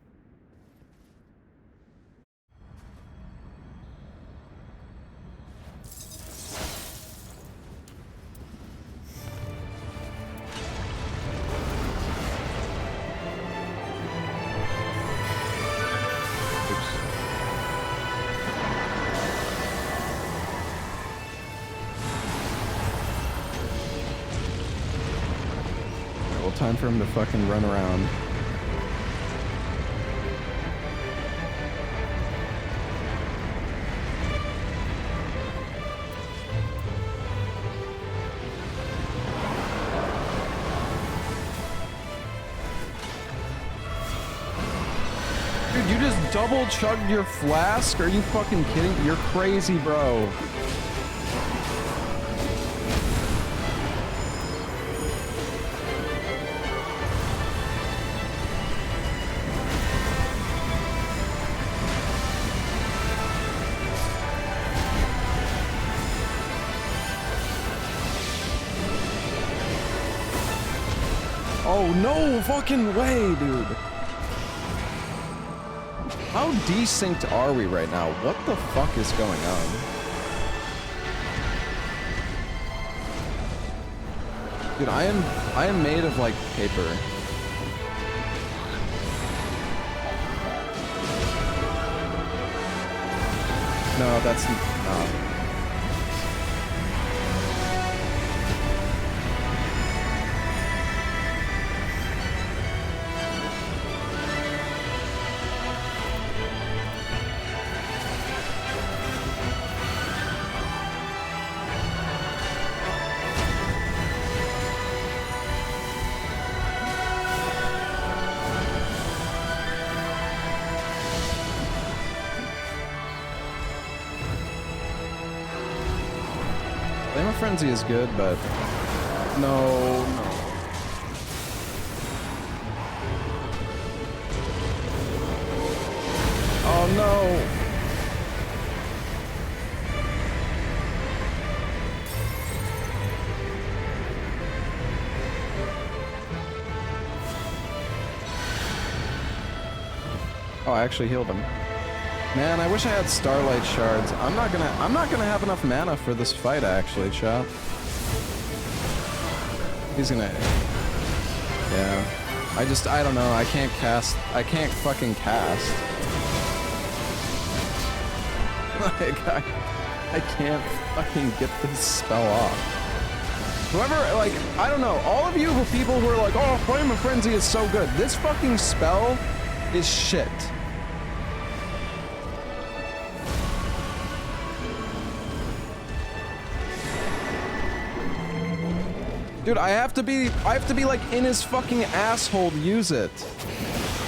Time for him to fucking run around. Dude, you just double chugged your flask? Are you fucking kidding? You're crazy, bro. Oh, no fucking way, dude. How desynced are we right now? What the fuck is going on? Dude, I am made of, like, paper. No, that's not. Frenzy is good, but no. Oh no. Oh, I actually healed him. Man, I wish I had Starlight shards. I'm not gonna have enough mana for this fight, actually, chat. He's gonna... Yeah. I don't know, I can't fucking cast. Like, I can't fucking get this spell off. Whoever, like, I don't know, all of you people who are like, oh, Flame of Frenzy is so good. This fucking spell is shit. Dude, I have to be like in his fucking asshole to use it.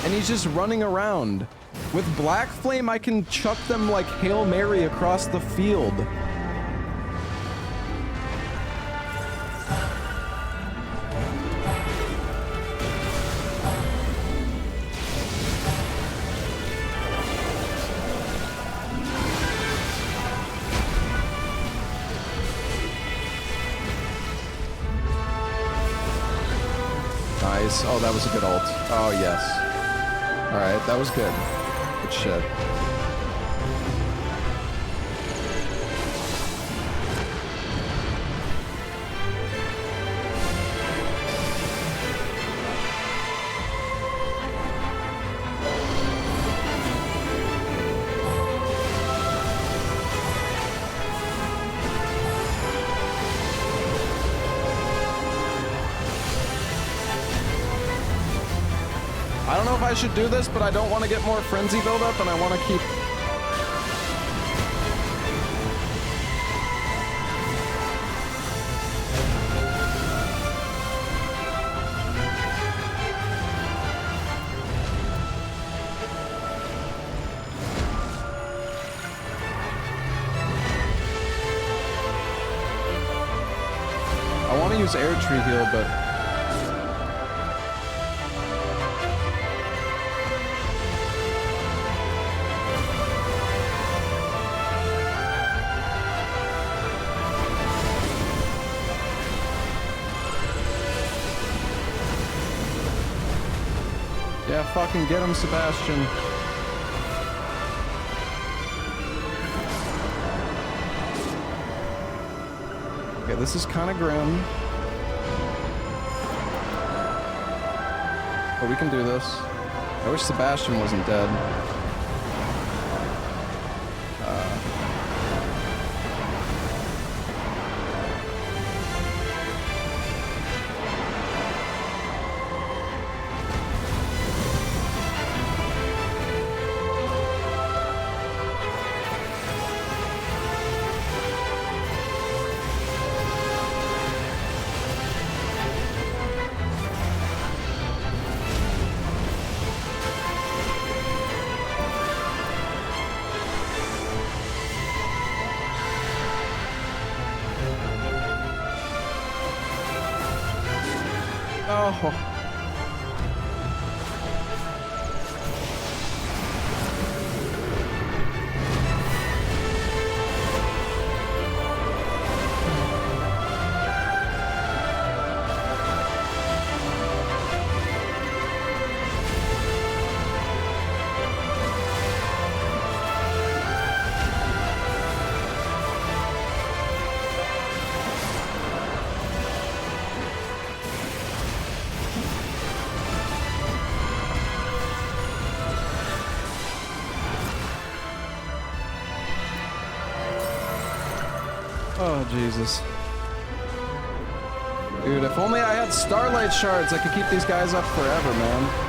And he's just running around. With Black Flame, I can chuck them like Hail Mary across the field. Oh, that was a good ult. Oh, yes. Alright, that was good. Good shit. I should do this, but I don't want to get more frenzy buildup, and I want to keep... I want to use Air Tree Heal, but... Yeah, fucking get him, Sebastian. Okay, this is kind of grim. But we can do this. I wish Sebastian wasn't dead. Oh. Oh, Jesus. Dude, if only I had Starlight shards, I could keep these guys up forever, man.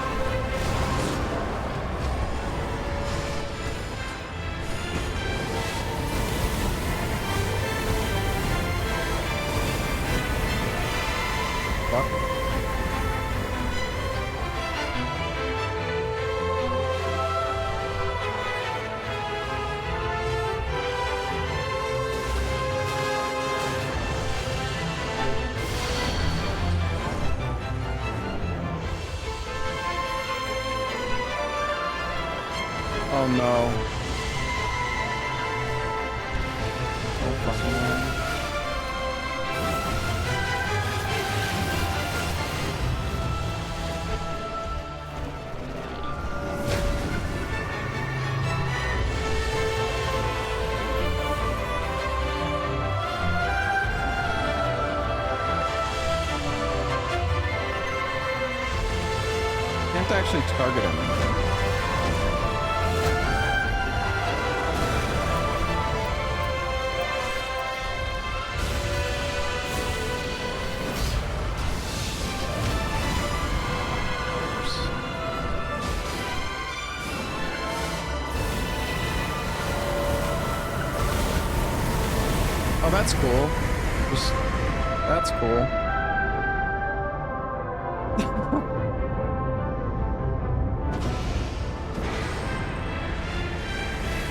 Oh no. Oh fucking man. Can't actually target him. Oh, that's cool. That's cool.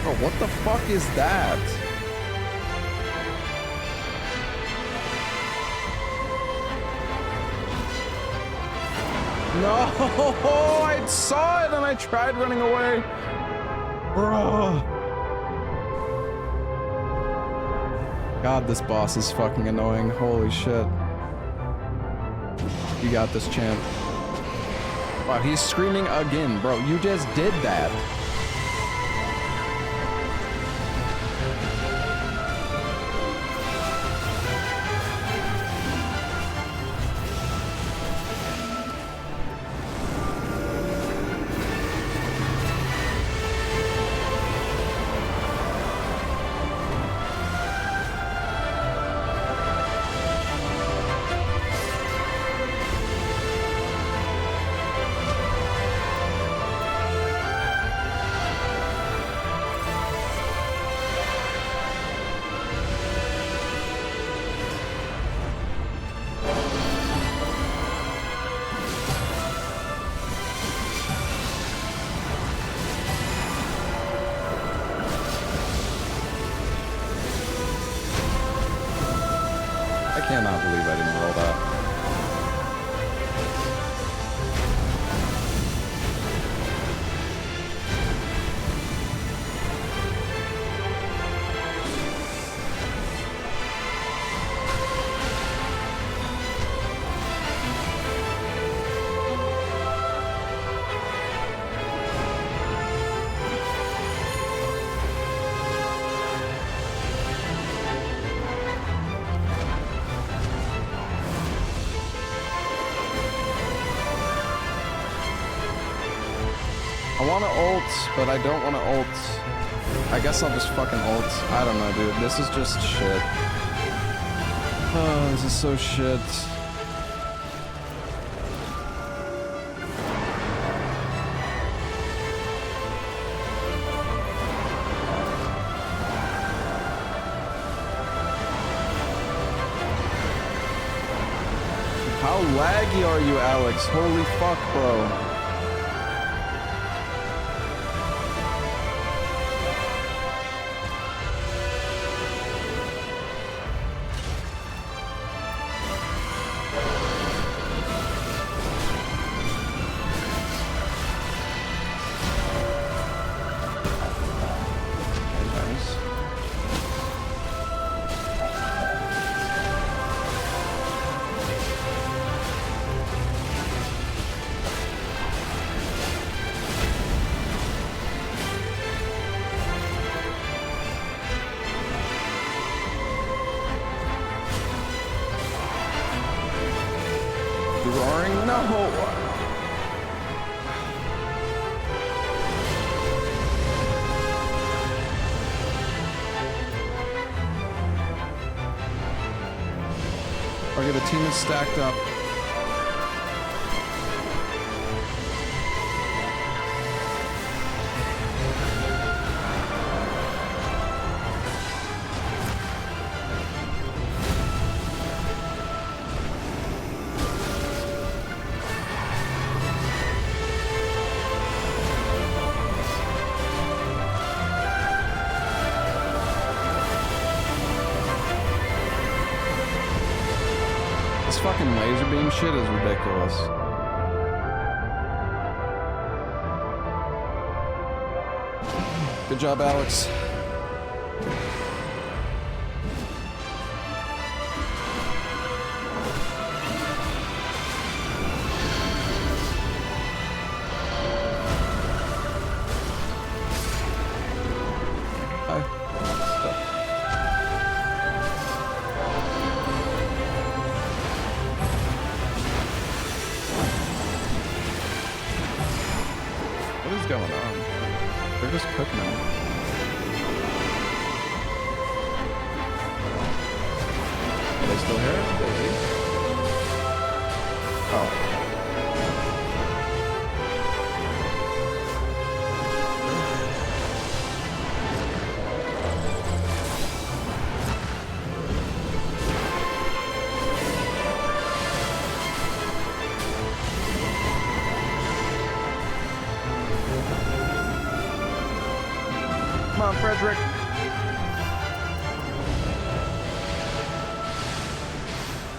Bro, what the fuck is that? No, I saw it and I tried running away. Bro. God, this boss is fucking annoying. Holy shit. You got this, champ. Wow, he's screaming again. Bro, you just did that. I cannot believe I didn't roll that. want to ult, but I don't want to ult. I guess I'll just fucking ult. I don't know, dude. This is just shit. Oh, this is so shit. How laggy are you, Alex? Holy fuck, bro. Okay, the team is stacked up. Fucking laser beam shit is ridiculous. Good job, Alex.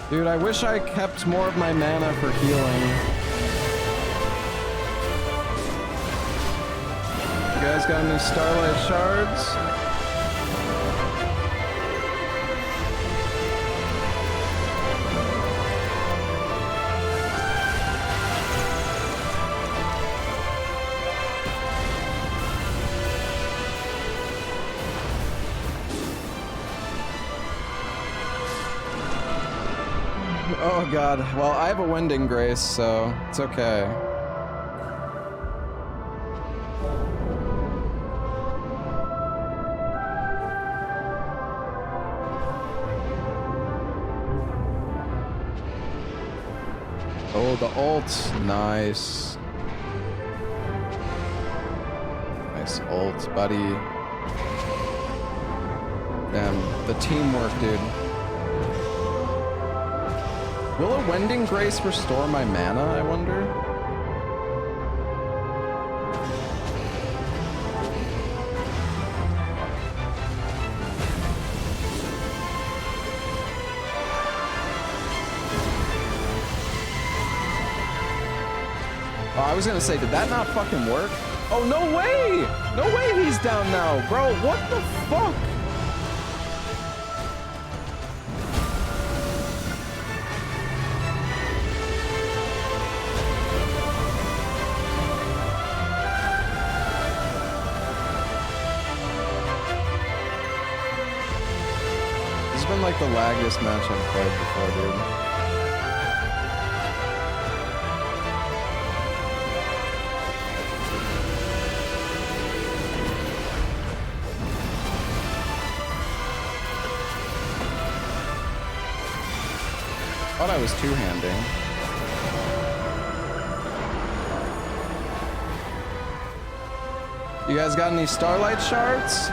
Dude, I wish I kept more of my mana for healing. You guys got any Starlight shards? Oh god, well I have a Wending Grace, so it's okay. Oh, the ult, nice. Nice ult, buddy. Damn, the teamwork, dude. Will a Wending Grace restore my mana, I wonder? Oh, I was gonna say, did that not fucking work? Oh, no way! No way he's down now, bro, what the fuck? Like the laggiest match I've played before, dude. Thought I was two-handing. You guys got any Starlight shards?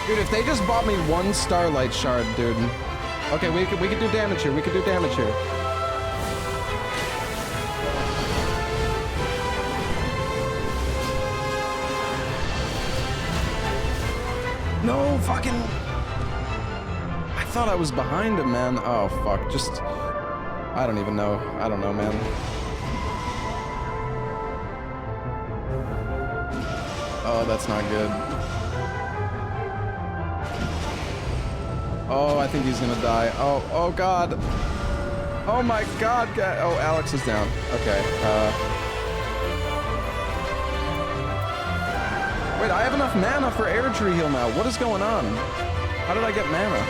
Dude, if they just bought me one Starlight shard, dude. Okay, we could do damage here. We could do damage here. No, fucking... I thought I was behind him, man. Oh, fuck. Just... I don't even know. I don't know, man. Oh, that's not good. Oh, I think he's gonna die. Oh, oh, God. Oh, my God. Oh, Alex is down. Okay, Wait, I have enough mana for Haligtree heal now. What is going on? How did I get mana?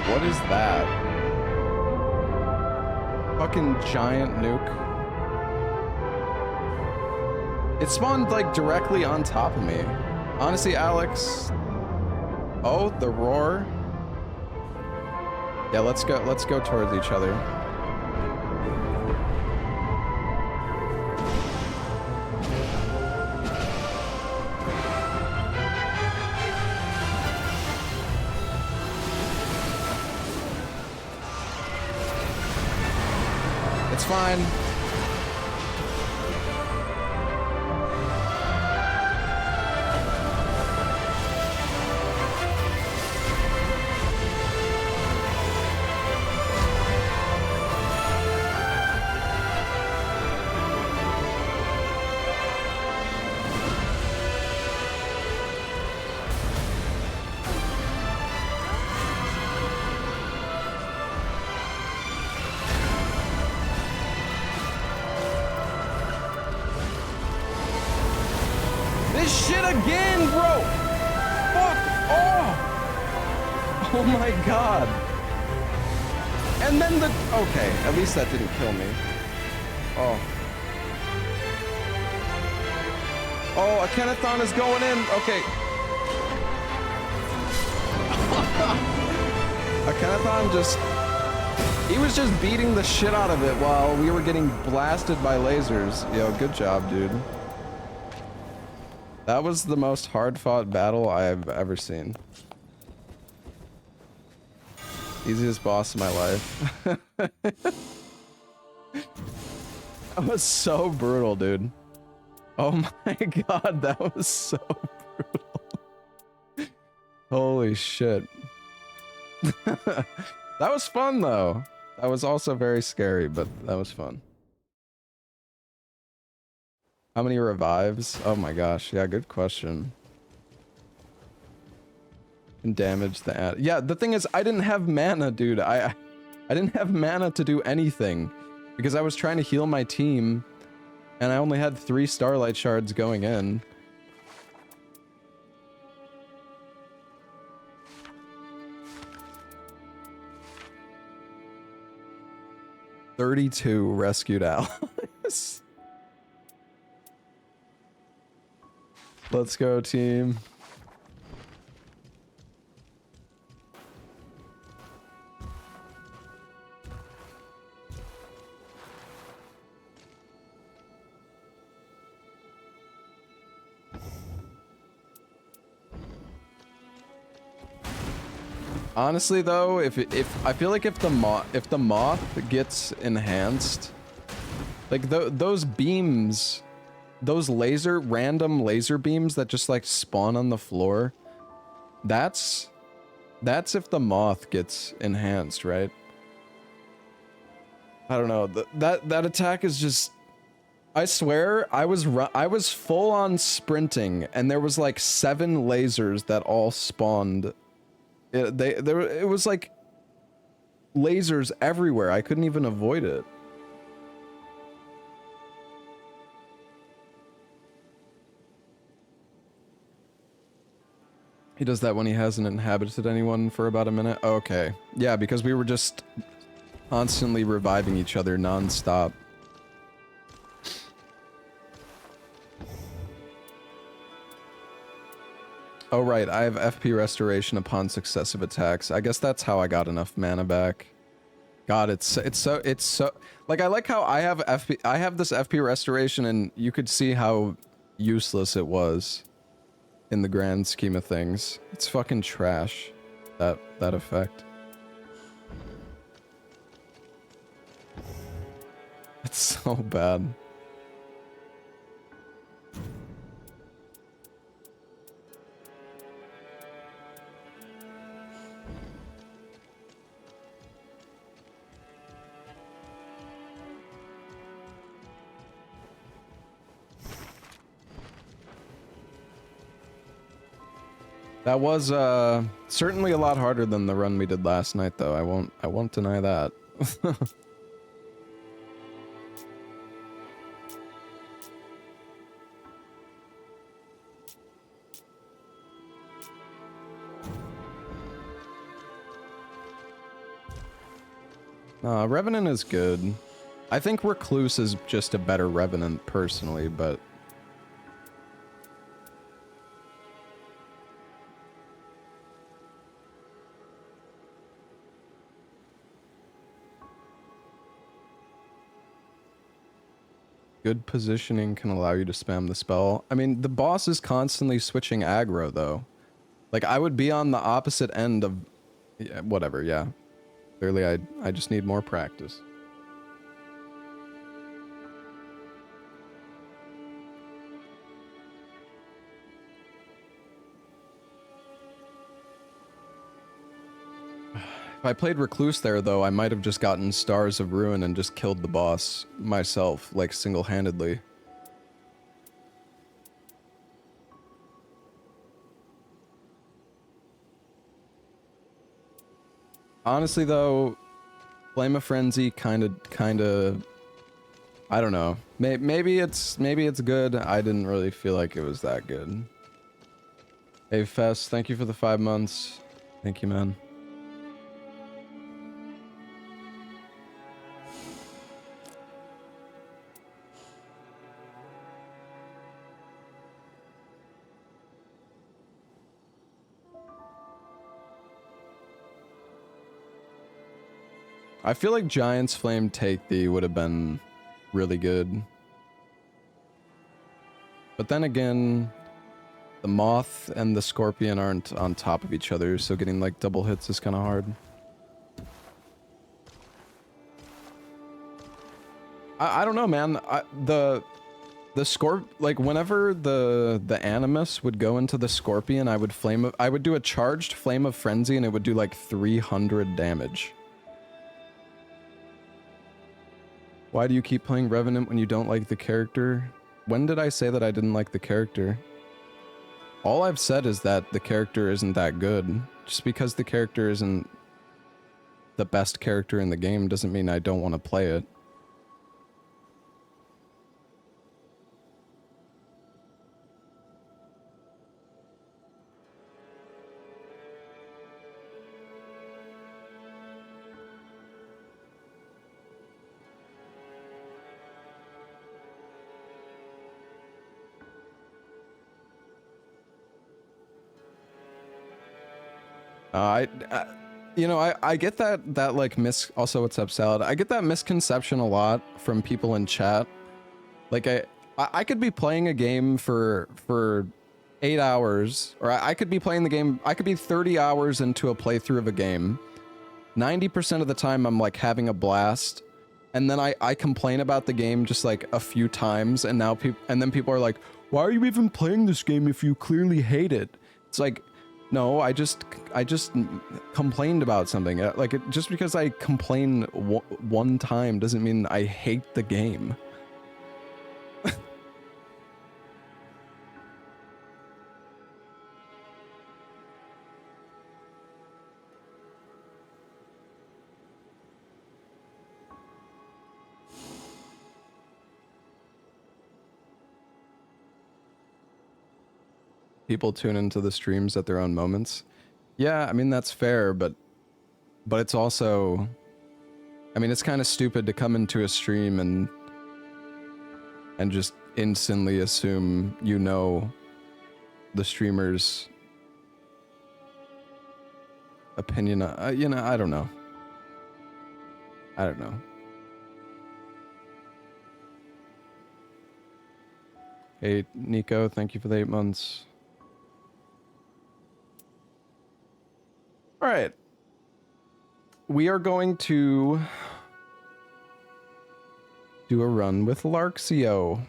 What is that? Fucking giant nuke. It spawned like directly on top of me. Honestly, Alex. Oh, the roar. Yeah, let's go towards each other. It's fine. Again, bro! Fuck off! Oh my god. And then the... Okay, at least that didn't kill me. Oh. Oh, a Kennathon is going in. Okay. A Kennathon just... He was just beating the shit out of it while we were getting blasted by lasers. Yo, good job, dude. That was the most hard-fought battle I've ever seen. Easiest boss of my life. That was so brutal, dude. Oh my god, that was so brutal. Holy shit. That was fun, though. That was also very scary, but that was fun. How many revives? Oh my gosh, yeah, good question. And damage the ad. Yeah, the thing is, I didn't have mana, dude. I didn't have mana to do anything because I was trying to heal my team, and I only had 3 Starlight shards going in. "32 rescued allies." Let's go, team. Honestly, though, if I feel like if the moth gets enhanced, Like those beams, those random laser beams that just like spawn on the floor. That's if the moth gets enhanced, right? I don't know. That attack is just. I swear, I was full on sprinting, and there was like 7 lasers that all spawned. It was like lasers everywhere. I couldn't even avoid it. He does that when he hasn't inhabited anyone for about a minute. Oh, okay. Yeah, because we were just constantly reviving each other non-stop. Oh right, I have FP restoration upon successive attacks. I guess that's how I got enough mana back. God, it's so like I like how I have this FP restoration and you could see how useless it was in the grand scheme of things. It's fucking trash, that effect. It's so bad. That was certainly a lot harder than the run we did last night, though. I won't deny that. Revenant is good. I think Recluse is just a better Revenant personally, but good positioning can allow you to spam the spell. I mean, the boss is constantly switching aggro, though. Like, I would be on the opposite end of... Yeah, whatever, yeah. Clearly, I just need more practice. If I played Recluse there, though, I might have just gotten Stars of Ruin and just killed the boss myself, like, single-handedly. Honestly, though, Flame of Frenzy kinda, I don't know. Maybe it's good. I didn't really feel like it was that good. Hey, Fest, thank you for the 5 months. Thank you, man. I feel like Giant's Flame Take Thee would have been really good. But then again, the Moth and the Scorpion aren't on top of each other, so getting like double hits is kind of hard. I don't know, man. Like whenever the Animus would go into the Scorpion, I would do a charged Flame of Frenzy and it would do like 300 damage. Why do you keep playing Revenant when you don't like the character? When did I say that I didn't like the character? All I've said is that the character isn't that good. Just because the character isn't the best character in the game doesn't mean I don't want to play it. You know, I get that like also what's up, Salad? I get that misconception a lot from people in chat. Like I could be playing a game for 8 hours, or I could be playing the game, I could be 30 hours into a playthrough of a game. 90% of the time I'm like having a blast, and then I complain about the game just like a few times, and now then people are like, why are you even playing this game if you clearly hate it? It's like, no, I just complained about something. Like, just because I complain one time doesn't mean I hate the game. People tune into the streams at their own moments. Yeah, I mean, that's fair, but it's also, I mean, it's kind of stupid to come into a stream and just instantly assume you know the streamer's opinion. You know, I don't know. I don't know. Hey, Nico, thank you for the 8 months. All right. We are going to do a run with Larkxio.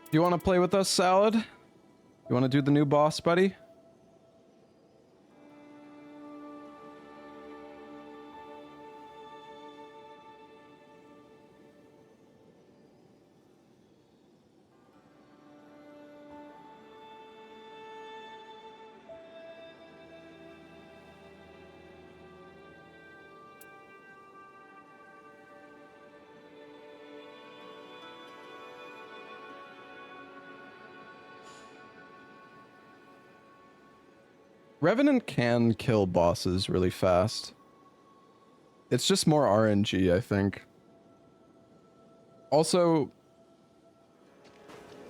Do you want to play with us, Salad? You want to do the new boss, buddy? Revenant can kill bosses really fast. It's just more RNG, I think. Also,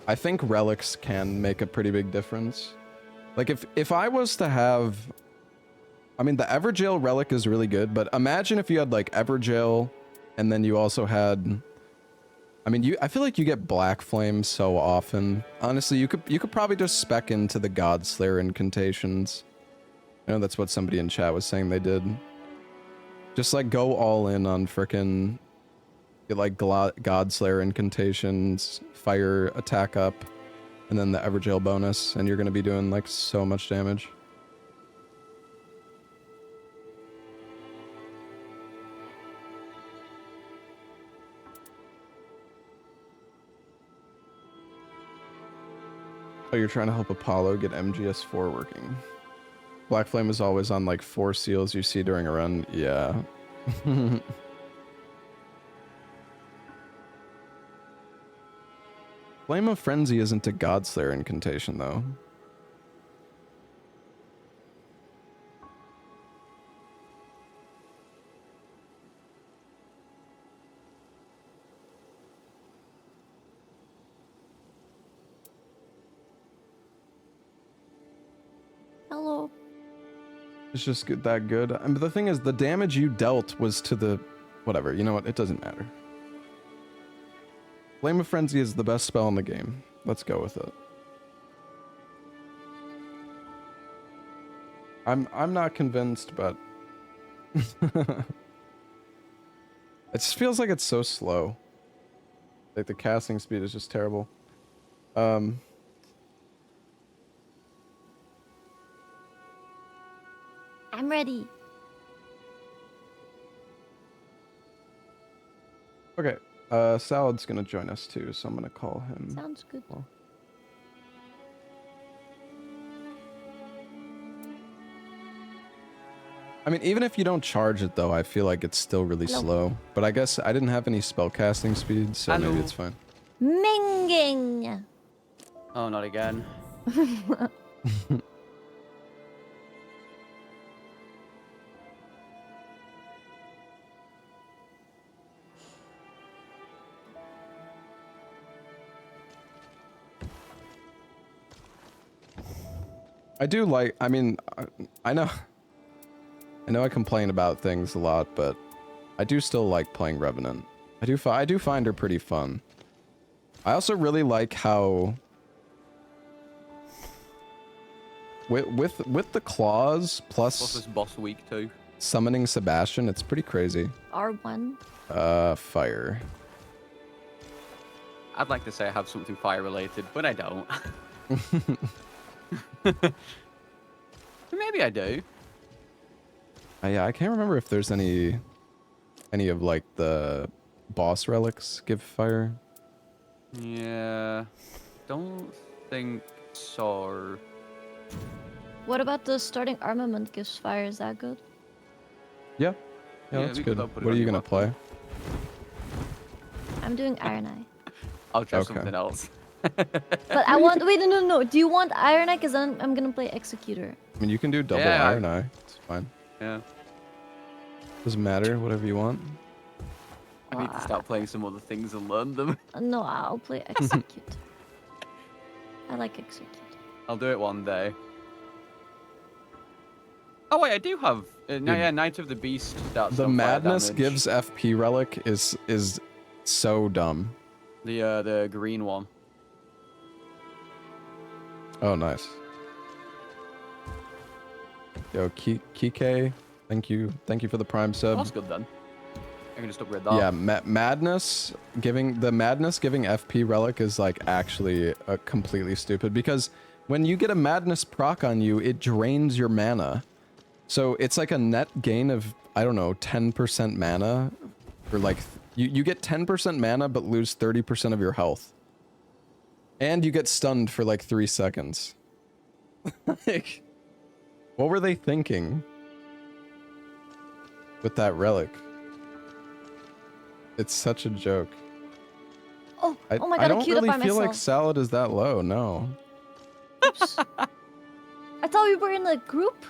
I think relics can make a pretty big difference. Like, if I was to have... I mean, the Evergaol relic is really good, but imagine if you had, like, Evergaol, and then you also had... I mean, I feel like you get Black Flame so often. Honestly, you could probably just spec into the Godslayer incantations. I know that's what somebody in chat was saying they did. Just, like, go all in on frickin'... Get, like, Godslayer incantations, fire attack up, and then the Evergaol bonus, and you're gonna be doing, like, so much damage. Oh, you're trying to help Apollo get MGS4 working. Black Flame is always on, like, 4 seals you see during a run. Yeah. Flame of Frenzy isn't a Godslayer incantation, though. Hello. It's just that good. But the thing is, the damage you dealt was to the... Whatever, you know what? It doesn't matter. Flame of Frenzy is the best spell in the game. Let's go with it. I'm not convinced, but... It just feels like it's so slow. Like, the casting speed is just terrible. I'm ready. Okay. Salad's gonna join us too, so I'm gonna call him. Sounds good. Well. I mean, even if you don't charge it though, I feel like it's still really slow. But I guess I didn't have any spell casting speed, so maybe it's fine. Minging. Oh, not again. I do like, I mean, I know I complain about things a lot, but I do still like playing Revenant. I do find her pretty fun. I also really like how with the claws plus What's this boss week too? Summoning Sebastian, it's pretty crazy. R1. Fire. I'd like to say I have something fire related, but I don't. Maybe I do. Yeah, I can't remember if there's any of like the boss relics give fire. Yeah, don't think so. What about the starting armament gives fire? Is that good? Yeah, Yeah, that's we good. could put it What are on you your gonna play? I'm doing Iron Eye. I'll try Okay. something else. But I want. Wait, no. Do you want Iron Eye? Because I'm gonna play Executor. I mean, you can do double Yeah, Iron Eye. It's fine. Yeah. Doesn't matter. Whatever you want. I need to start playing some other things and learn them. No, I'll play Execute. I like Execute. I'll do it one day. Oh wait, I do have. Yeah, Knight of the Beast. The Madness gives FP relic is so dumb. The green one. Oh, nice. Yo, Kike, thank you for the Prime sub. That's good then. I can just upgrade that. Yeah, Madness giving FP relic is like actually completely stupid, because when you get a Madness proc on you, it drains your mana. So it's like a net gain of, I don't know, 10% mana, or like you get 10% mana but lose 30% of your health, and you get stunned for like 3 seconds. Like, what were they thinking with that relic? It's such a joke. Oh my god! I don't queued really up by feel myself. like salad is that low. No. Oops. I thought we were in a group.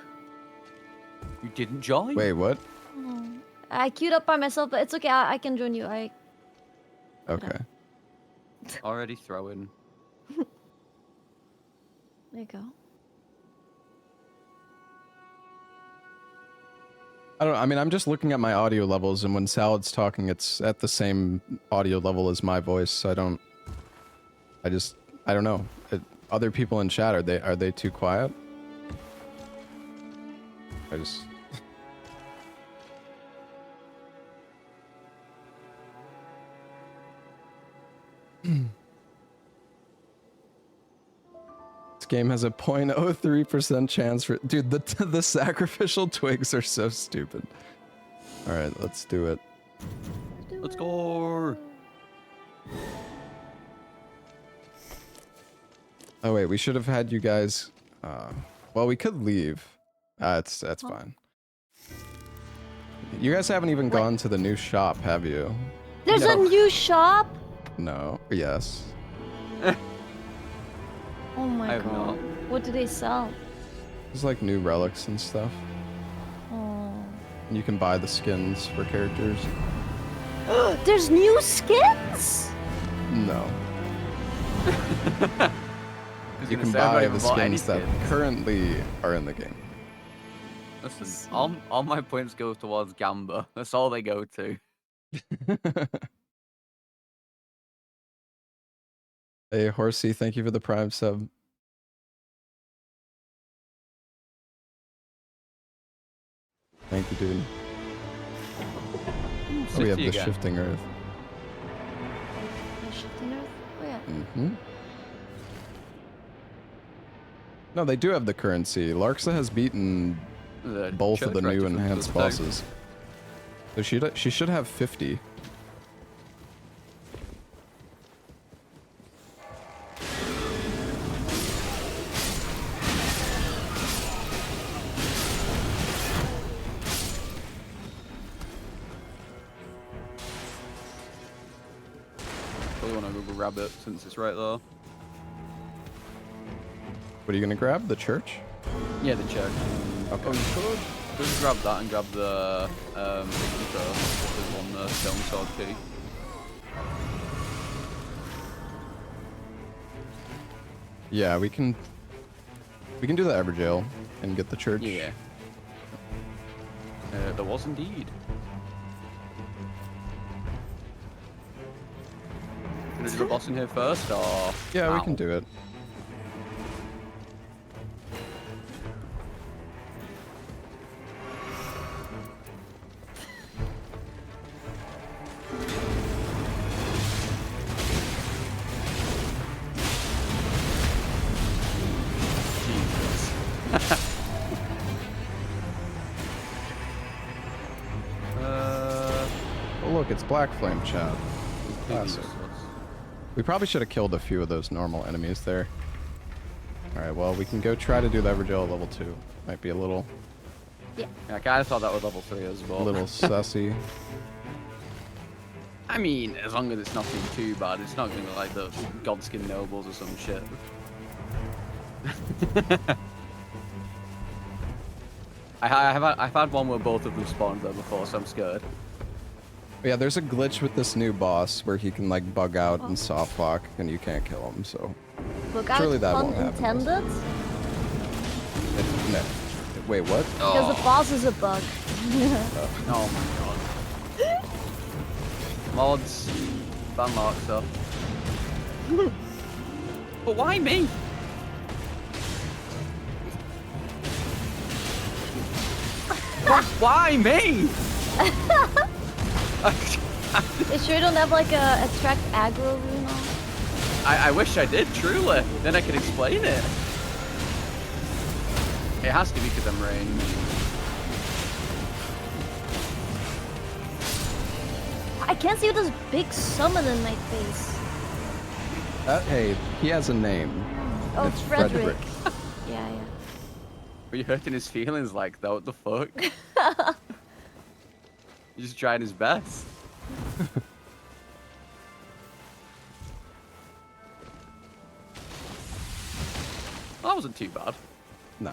You didn't join? Wait, what? Oh. I queued up by myself, but it's okay. I can join you. Okay. Already throwing. There you go. I mean, I'm just looking at my audio levels, and when Salad's talking, it's at the same audio level as my voice, so I don't know. Other people in chat, are they too quiet? I just... This game has a 0.03% chance for... Dude, the sacrificial twigs are so stupid. Alright, let's do it. Let's go. Oh wait, we should have had you guys... well, we could leave. That's fine. You guys haven't even gone to the new shop, have you? There's a new shop. No. Yes. Oh my I have god! not. What do they sell? There's like new relics and stuff. Oh. You can buy the skins for characters. There's new skins. No. You gonna can say I've not buy even the bought any skins that skins. currently are in the game. Listen, all my points go towards Gamba. That's all they go to. Hey, Horsey, thank you for the Prime sub. Thank you, dude. Oh, we have the Shifting Earth. The Shifting Earth? Oh yeah. Mm-hmm. No, they do have the currency. Larkxio has beaten both of the new enhanced bosses. So she should have 50. Probably want to go grab it since it's right there. What are you gonna grab? The church? Yeah, the church. Okay. Oh, you could. Just grab that and grab the the stone sword key. Yeah, we can We can do the Evergaol and get the church. Yeah. There was indeed. Gonna do the boss in here first, or? Yeah, we Ow. can do it. Oh look, it's Black Flame chat. Classic. We probably should have killed a few of those normal enemies there. Alright, well, we can go try to do the Evergaol at level 2. Might be a little Yeah, I kind of thought that was level 3 as well. sussy. I mean, as long as it's nothing too bad, it's not gonna be like the Godskin Nobles or some shit. I've had one where both of them spawned there before, so I'm scared. Yeah, there's a glitch with this new boss where he can like bug out and soft lock and you can't kill him, so Look out, surely that pun won't happen. intended. No. Wait, what? Because the boss is a bug. Oh my god. Mods, ban Larkxio. But why me? Why me? You sure you don't have like a attract aggro rune on? I wish I did, truly. Then I could explain it. It has to be because I'm ranged. I can't see this big summon in my face. Hey, he has a name. Oh, It's Frederick. Yeah, yeah. Were you hurting his feelings like that? What the fuck? He's just trying his best. Well, that wasn't too bad. Nah.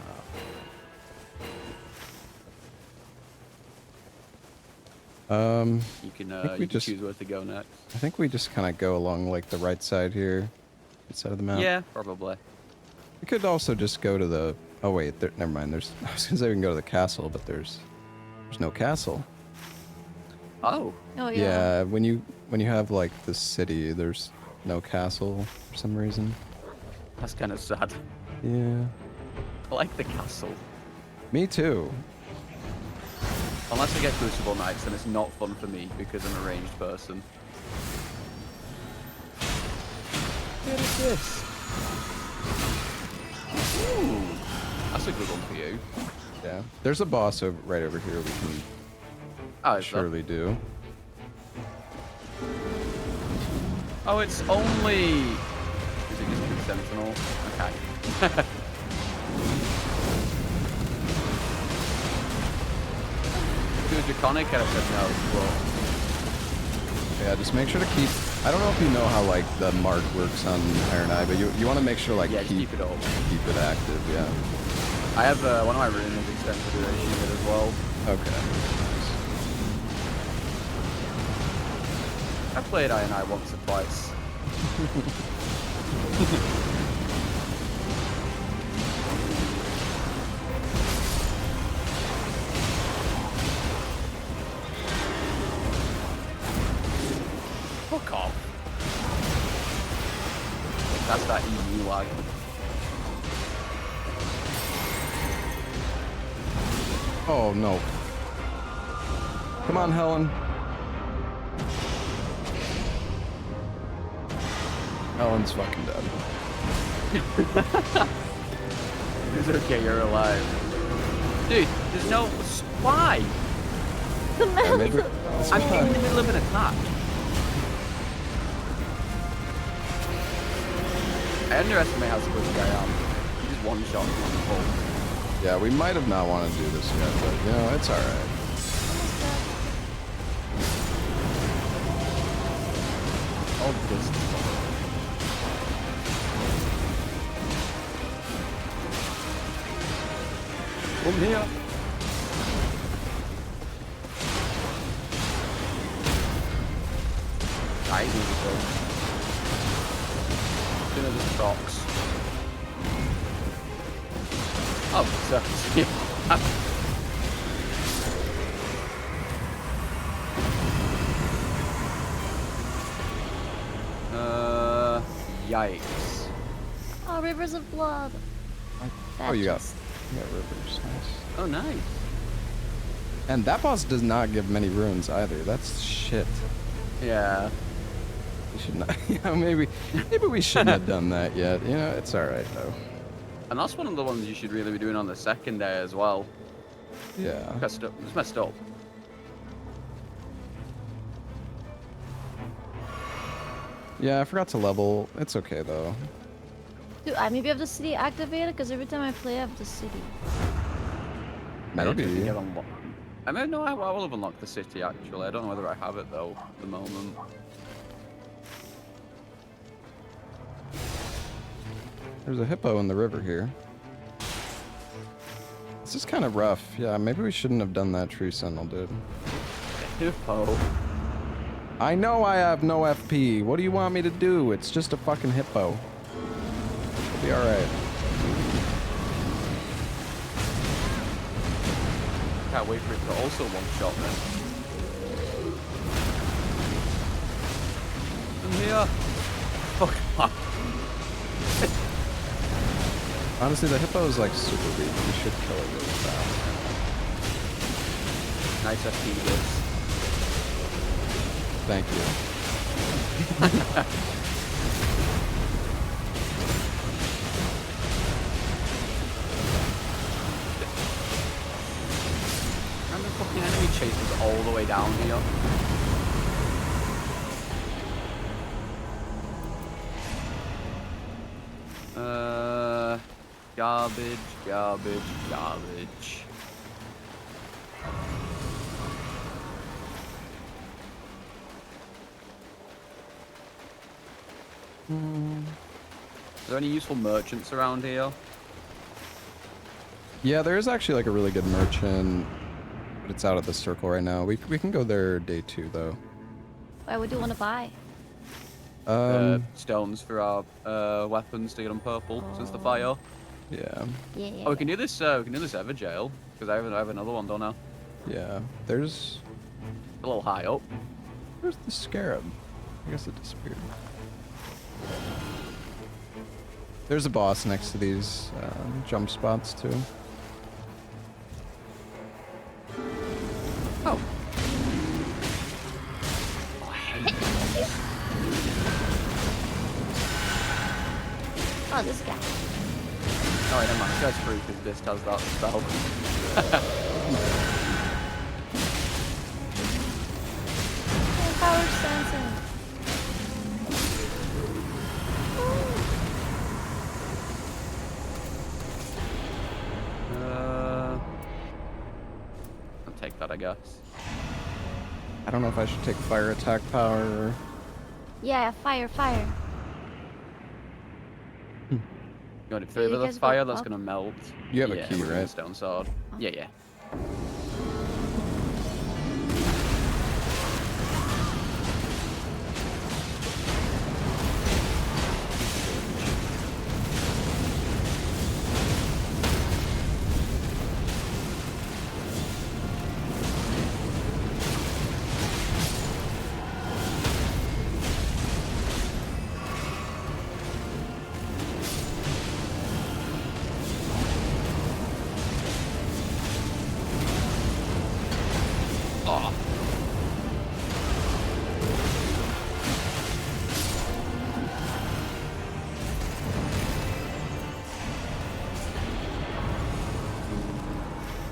You can, think we you can just- choose where to go next. I think we just kind of go along like the right side here, right side of the map. Yeah, probably. We could also just go to the. Oh wait, never mind. There's. I was gonna say we can go to the castle, but there's no castle. Oh. Oh, yeah. Yeah, when you have like the city, there's no castle for some reason. That's kind of sad. Yeah. I like the castle. Me too. Unless I get Crucible Knights, then it's not fun for me because I'm a ranged person. What is this? Ooh, that's a good one for you. Yeah. There's a boss right over here we can Oh, is there? surely do. Oh, it's only... Is it just the Sentinel? Okay. If it was Draconic, I'd have said no, but... Yeah, just make sure to keep. I don't know if you know how like the mark works on Iron Eye, but you want to make sure like Yeah, just keep it all. keep it active. Yeah. I have one of my runes extends the duration of it as well. Okay. I've played Iron Eye once or twice. Fuck off. That's that EU lag. Oh no. Come on, Helen. Helen's fucking dead. It's okay, you're alive. Dude, there's no... Why? The man maybe- is I'm in the middle of an attack. I underestimate how squishy I am. You just one shot and one pull. Yeah, we might have not wanted to do this yet, but you know, it's alright. All this. Come here. I need to go. Dinner the stocks. Oh, so yikes. Oh, rivers of blood. Oh, you got Just- rivers. Nice. Oh, nice. And that boss does not give many runes either. That's shit. Yeah. We should not. Maybe we shouldn't have done that yet. You know, it's all right though. And that's one of the ones you should really be doing on the second day as well. Yeah. It's messed up. Yeah, I forgot to level. It's okay though. Dude, I maybe have the city activated because every time I play, I have the city. I don't think you Maybe. get unlocked. I mean, no, I will have unlocked the city actually. I don't know whether I have it though at the moment. There's a hippo in the river here. This is kind of rough. Yeah, maybe we shouldn't have done that tree sentinel, dude. Hippo. I know I have no FP. What do you want me to do? It's just a fucking hippo. It'll be alright. Can't wait for it to also one-shot me. I'm here. Fuck off. Honestly, the hippo is like super weak. We should kill it really fast. Nice FP gifts. Thank you. And the fucking enemy chases all the way down here. Garbage, garbage, garbage. Are there any useful merchants around here? Yeah, there is actually like a really good merchant, but it's out of the circle right now. We can go there day 2 though. Why would you want to buy? Stones for our weapons to get them purple since the fire. Yeah. Yeah, yeah. Oh, we can do this. We can do this Evergaol because I have another one, don't I? Yeah. There's A little high up. Where's the scarab? I guess it disappeared. There's a boss next to these jump spots too. Oh. Oh, this guy. Oh, wait, never mind. This guy's free because this has that spell. Oh, power sensing. I'll take that, I guess. I don't know if I should take fire attack power or... Yeah, fire, fire. You want to you further the guys go fire? That's up? gonna melt. You have a Yeah, key, with the right? Stone sword. Yeah, yeah.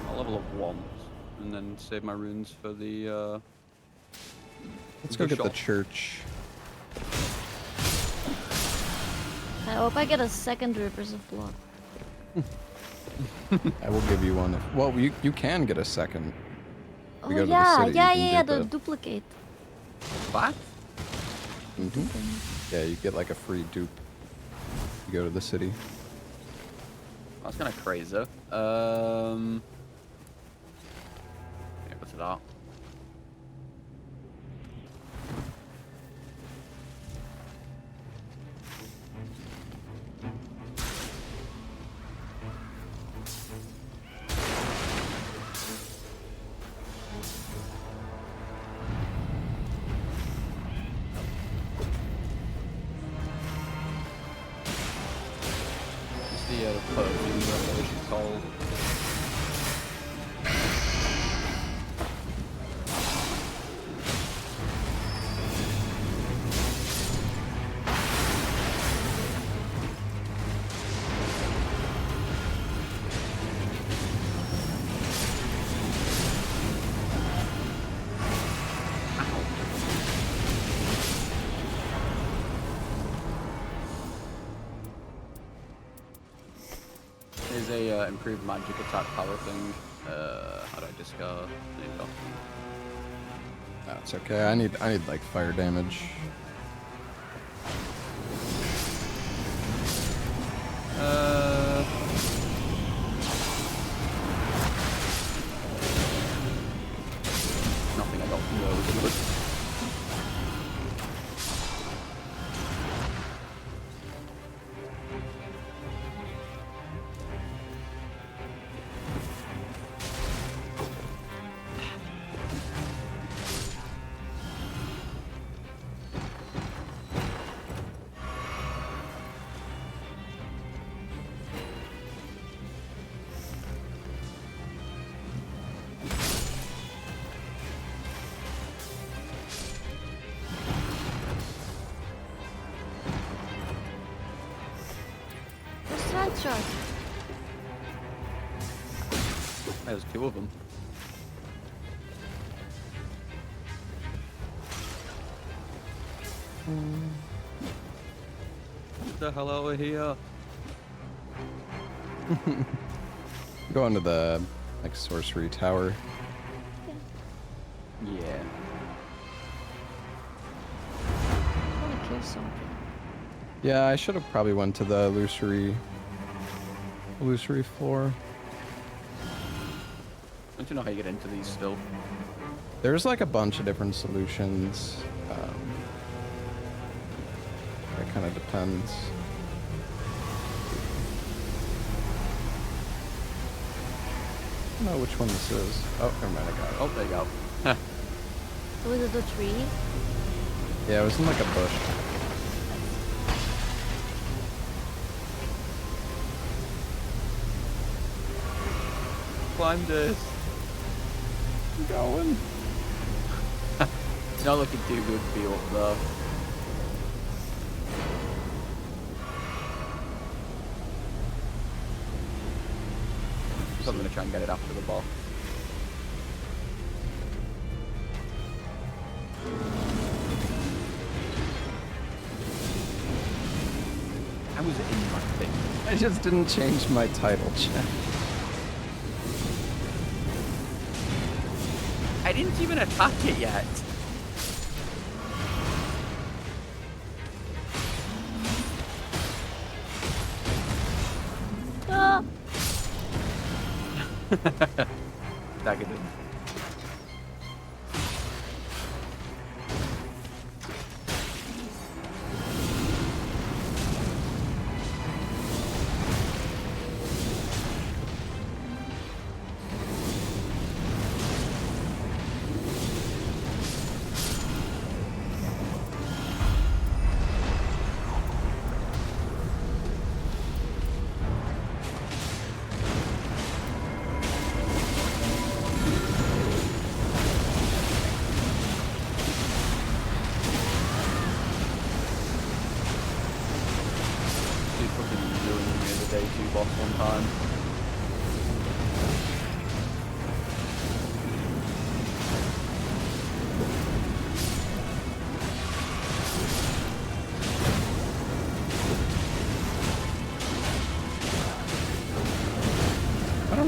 I'll level up once and then save my runes for the. Let's go get the shop. church. I hope I get a second Rivers of Blood. I will give you one. If, well, you can get a second. Oh We go to the yeah, city, you yeah, can yeah, dupe the it. duplicate. What? Mhm. Yeah, you get like a free dupe. You go to the city. That's kind of crazy. Yeah, go to that. the perfume, whatever she's called. Improved magic attack power thing. How do I discard? There you go. That's okay. I need like fire damage. Nothing I got from those. Shark. There's two of them. What the hell over here? Go into the like sorcery tower. Yeah. I want to kill something. Yeah, I should have probably went to the illusory floor. Don't you know how you get into these still? There's like a bunch of different solutions. It kind of depends. I don't know which one this is. Oh, never mind, I got it. Oh, there you go. Was it the tree? Yeah, it was in like a bush. Climb this. I'm going. It's not looking too good for you up there. So I'm gonna try and get it after the boss. How was it in my thing? I just didn't change my title check. I didn't even attack it yet. Ah! Dagger did.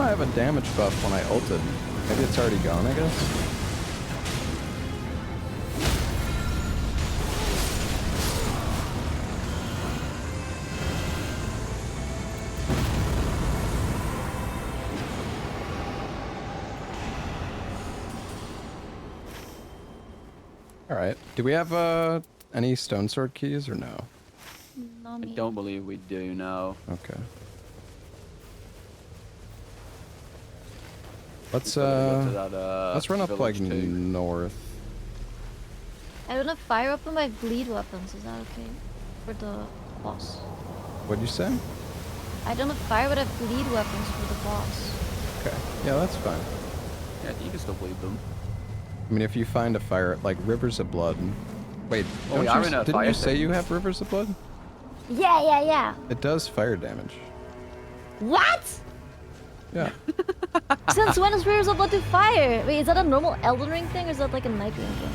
I have a damage buff when I ulted. Maybe it's already gone, I guess. Alright. Do we have any stone sword keys or no? Not I me. don't believe we do now. Okay. Let's Go to that, let's run up like village too. north. I don't have fire up on my bleed weapons. Is that okay? For the boss. What'd you say? I don't have fire, but I have bleed weapons for the boss. Okay. Yeah, that's fine. Yeah, you can still bleed them. I mean, if you find a fire, like Rivers of Blood. Wait, Oh, we are in a didn't fire you say you phase. have Rivers of Blood? Yeah. It does fire damage. What? Yeah. Since when is Rivers of Blood to fire? Wait, is that a normal Elden Ring thing or is that like a Nightreign thing?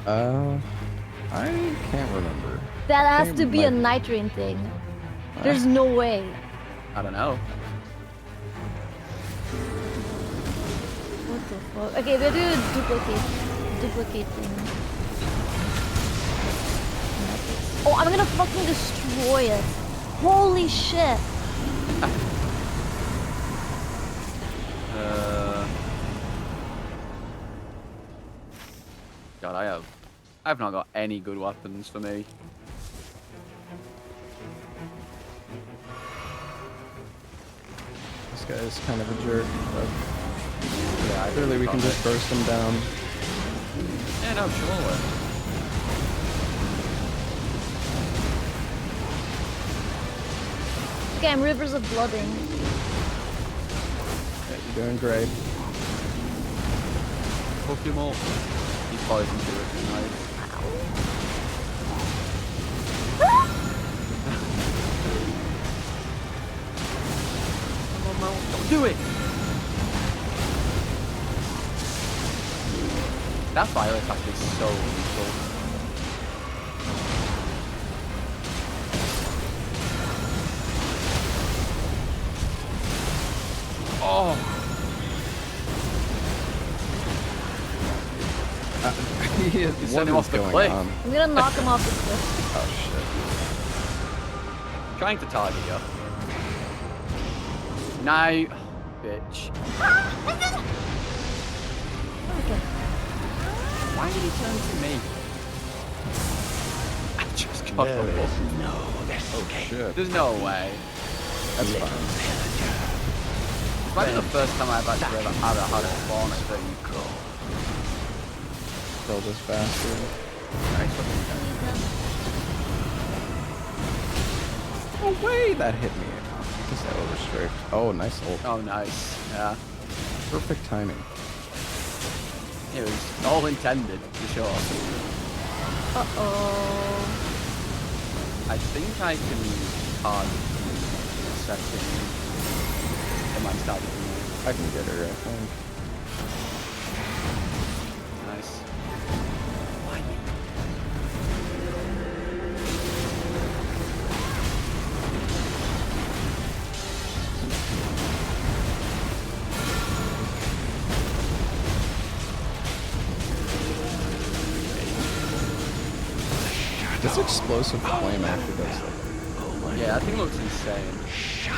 I can't remember. That I has think to it be a might Nightreign thing. There's no way. I don't know. What the fuck? Okay, we'll do a duplicate thing. Oh, I'm gonna fucking destroy it. Holy shit. God, I've not got any good weapons for me. This guy is kind of a jerk, but Yeah, clearly we can just burst him down. Yeah, no, surely. Okay, I'm Rivers of Blooding. Yeah, you're doing great. Fuck him up. He's poisoned to it tonight. Come on, Mel. Don't do it! That fire attack is so lethal. Oh! What him is off the going cliff. on? I'm gonna knock him off the cliff. Oh shit. Trying to target you. No, bitch. Okay. Why did he turn to me? I just got There a is wolf. no escape. Shit. There's no way. That's fine. It's might be the first time I've actually ever had a spawn, I think. Kill this bastard. Nice fucking No way that hit me. Just that overstrafed. Oh, nice ult. Oh, nice. Yeah. Perfect timing. It was all intended, for sure. Uh-oh. I think I can hard setting. It might start with me. I can get her, I think. Nice. Why me? This explosive flame actually does like Yeah, that thing looks insane. Shall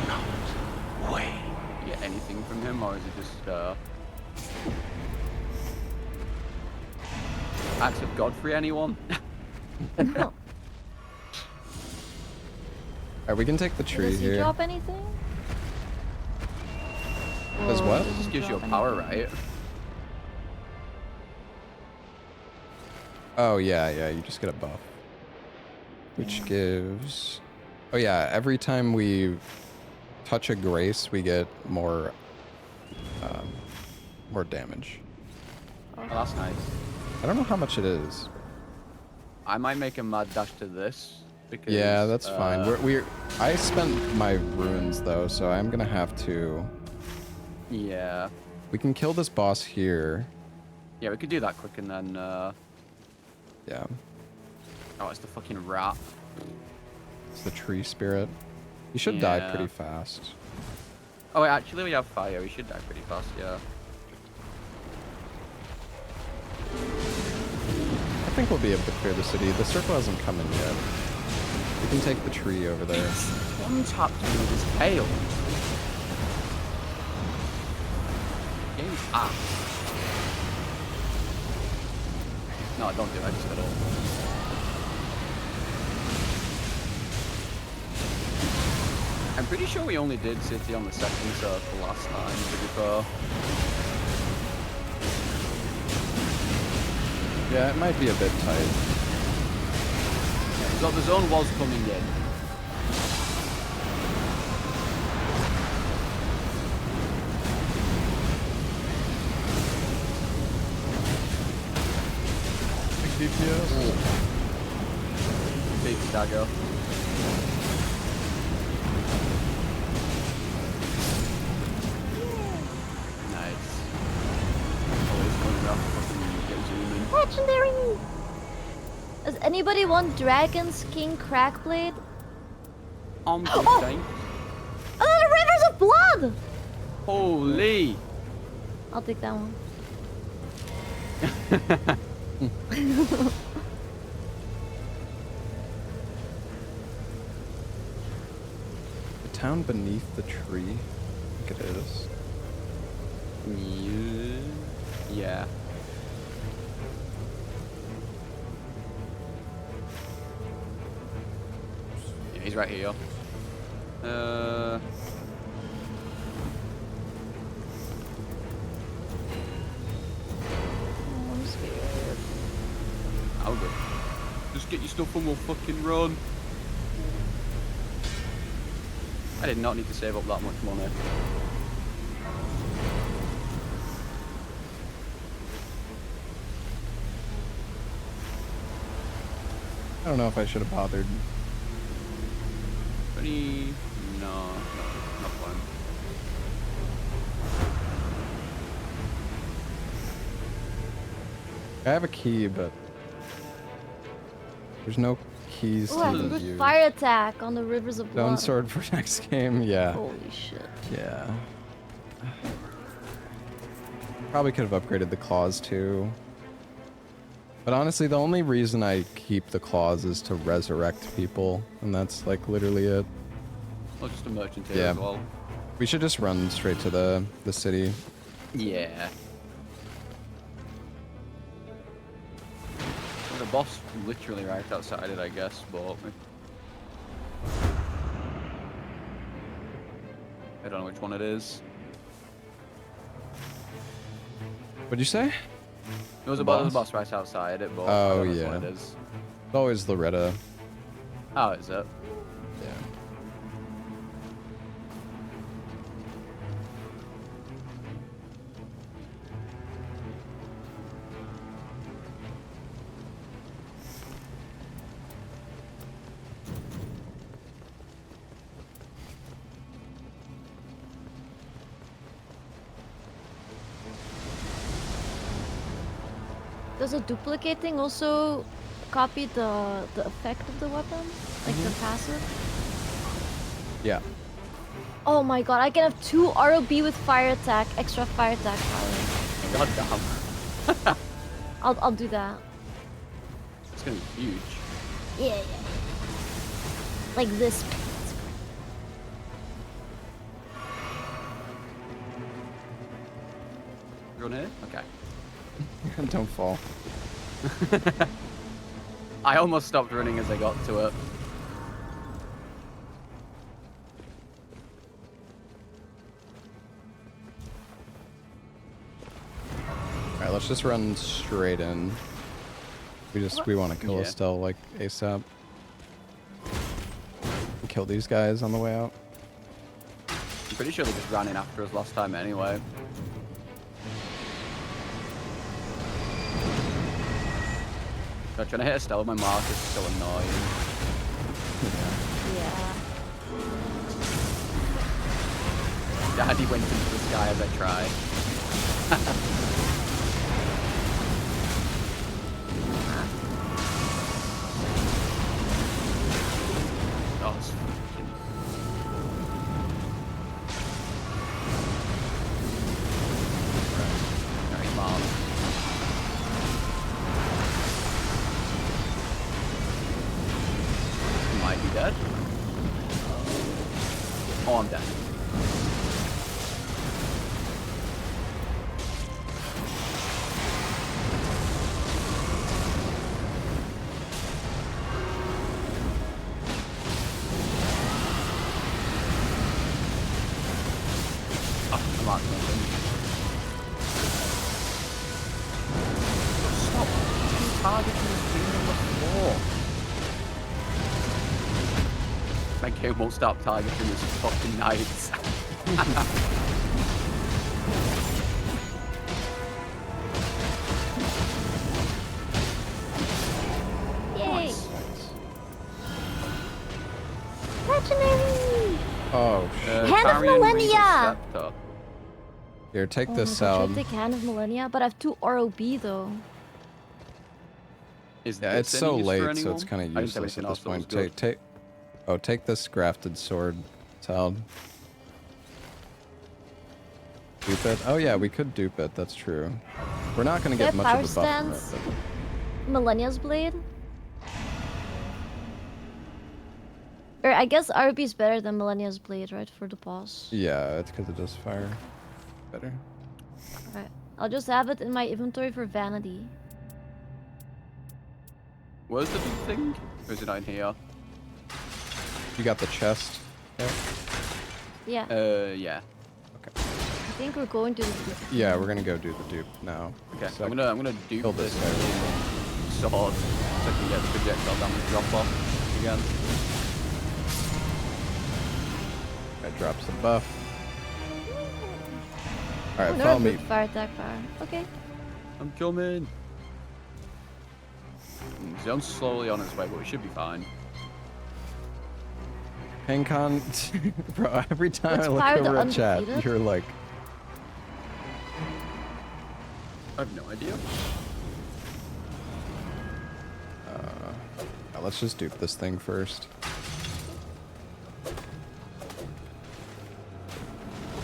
not wait. You get anything from him, or is it just acts of Godfrey? Anyone? No. Alright, we can take the tree Does he here. drop anything? Does Or what? does It he just gives you a drop power, anything? right? Oh yeah, you just get a buff. Which gives... Oh yeah, every time we touch a grace, we get more damage. Oh, that's nice. I don't know how much it is. I might make a mad dash to this because Yeah, that's fine. I spent my runes though, so I'm gonna have to... Yeah, We can kill this boss here. yeah, we could do that quick and then. Yeah, Oh, it's the fucking rat. it's the tree spirit. You should die Yeah. pretty fast. Oh, wait, actually, we have fire. We should die pretty fast. Yeah. I think we'll be able to clear the city. The circle hasn't come in yet. We can take the tree over there. One tapped me with his tail. Game's ass. No, don't do it. I just got all. I'm pretty sure we only did city on the second circle last time, to be fair. Yeah, it might be a bit tight. So the zone was coming in. DPS. Big dagger. Nice. Always coming around fucking get zooming. Legendary! Does anybody want Dragon's King Crackblade? I'm good, Oh! thanks. Oh, Rivers of Blood! Holy! I'll take that one. The town beneath the tree. I think it is. Yeah. Yeah, he's right here. Oh, I'm scared. I'll go. Just get your stuff and we'll fucking run. I did not need to save up that much money. I don't know if I should have bothered. Any? No, not fun. I have a key, but there's no keys Oh, I to have a good use. fire attack on the Rivers of Blood. Stone sword for next game, yeah. Holy shit. Yeah. Probably could have upgraded the claws too. But honestly, the only reason I keep the claws is to resurrect people, and that's like literally it. Well, just a merchant here Yeah. as well. We should just run straight to the city. Yeah. The boss literally right outside it, I guess, but I don't know which one it is. What'd you say? There was a Boss? boss right outside it, but I Oh, don't know which yeah. one it is. It's always Loretta. Oh, is it? Yeah. Does a duplicating also copy the effect of the weapon? Like the passive? Yeah. Oh my god, I can have 2 ROB with fire attack, extra fire attack power. God damn. I'll do that. It's gonna be huge. Yeah. Like this. You're on here? Okay. Don't fall. I almost stopped running as I got to it. Alright, let's just run straight in. We want to kill Yeah. Estelle like ASAP. Kill these guys on the way out. I'm pretty sure they just ran in after us last time anyway. So trying to hit Estelle with my mark is so annoying. Yeah. Daddy went into the sky as I tried. Oh, it's fucking... Alright, Mom. Might be dead. Oh, I'm dead. Oh, I'm on something. Stop targeting this thing on the floor. My game won't stop targeting this fucking knights. Oh, shit. Hand of Carrion Reader's Millennia! Scepter. Here, take Oh this my God, salad. should I take Hand of Millennia? But I have 2 ROB though. Is Yeah, this it's so any use for late, so it's anyone? kind I of didn't have useless anything at this else that was point. good. Take this grafted sword, salad. Dupe it. Oh yeah, we could dupe it. That's true. We're not gonna Do I get have much power of a buff from it. stance? Millennia's Blade? Or I guess RB is better than Millennia's Blade, right? For the boss. Yeah, it's because it does fire better. Alright. I'll just have it in my inventory for vanity. Where's the big thing? Or is it down here? You got the chest. Yeah. Yeah. Yeah. I think we're going to. Yeah, we're gonna go do the dupe now. Okay, So I'm gonna dupe kill this this guy. sword so I can get the projectile damage drop off again. That drops the buff. All right, Oh, follow no, me. fire attack power. Okay. I'm coming. Zone's slowly on its way, but we should be fine. Hangcon, bro. Every time Let's I look fire the over at chat, undefeated. you're like, I have no idea. yeah, let's just dupe this thing first.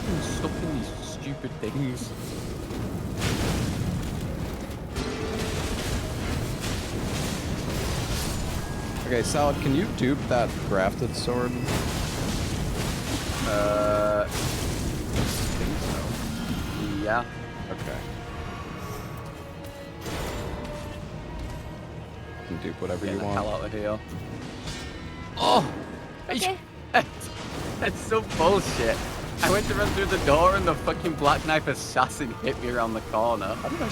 I'm stuck in these stupid things. Okay, Salad, can you dupe that grafted sword? I think so. Yeah. Okay. You can dupe whatever Get you the hell want. out of here. Oh! Okay. That's so bullshit. I went to run through the door and the fucking Black Knife assassin hit me around the corner. How did I...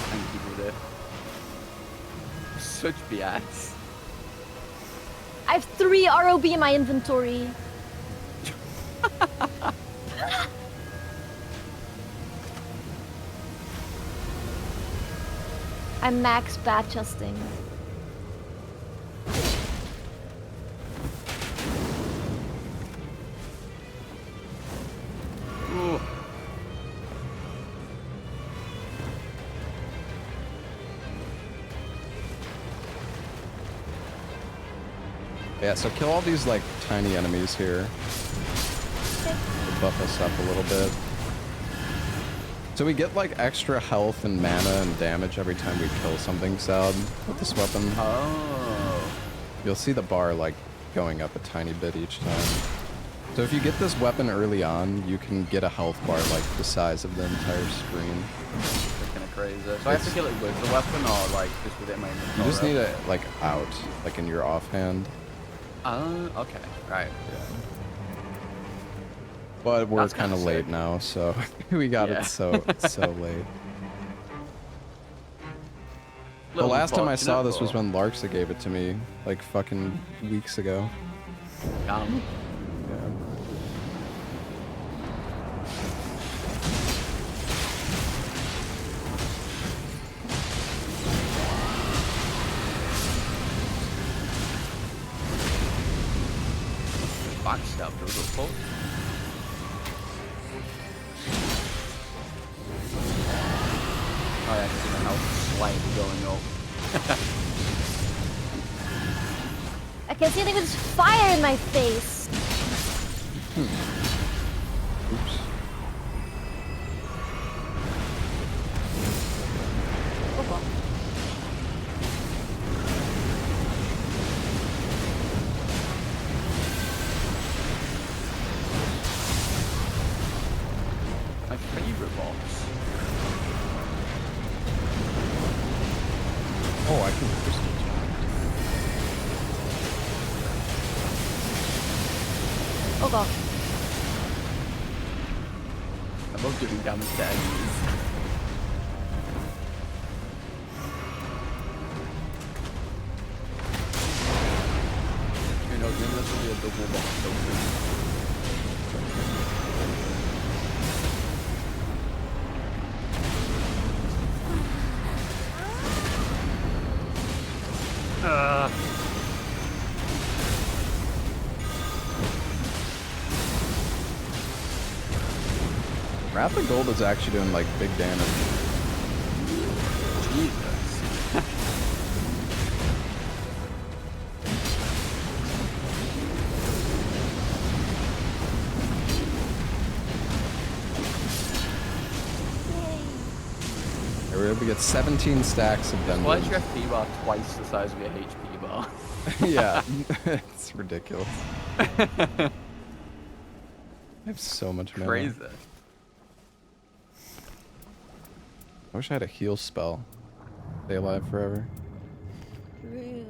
Thank you for this. Such BS. I have 3 ROB in my inventory. I'm max bat chesting. Ooh. Yeah, so kill all these like tiny enemies here. Okay. To buff us up a little bit. So we get like extra health and mana and damage every time we kill something, Salad, with this weapon. Oh. You'll see the bar like going up a tiny bit each time. So if you get this weapon early on, you can get a health bar like the size of the entire screen. That's kind of crazy. So I have to kill it with the weapon or like just with it in my inventory? You just need it like out, like in your offhand. Okay. Right. But we're That's kind kinda of late sick. now, so we got Yeah. it so late. The Little last time I saw unfortunate, this was but- when Larkxio gave it to me, like fucking weeks ago. Yeah. Backstab through the foot. Oh yeah, I can see my health slightly going up. I can see there's fire in my face. Oops. Oh god. My favorite boss. Oh, I can crystal Oh god. I love doing damage to enemies. Who knows, maybe this will be a double boss open. Wrath of Gold is actually doing like big damage. Jesus. We're able to get 17 stacks of them. Why is your FP bar twice the size of your HP bar? Yeah, it's ridiculous. I have so much mana. Crazy. I wish I had a heal spell. Stay alive forever. True.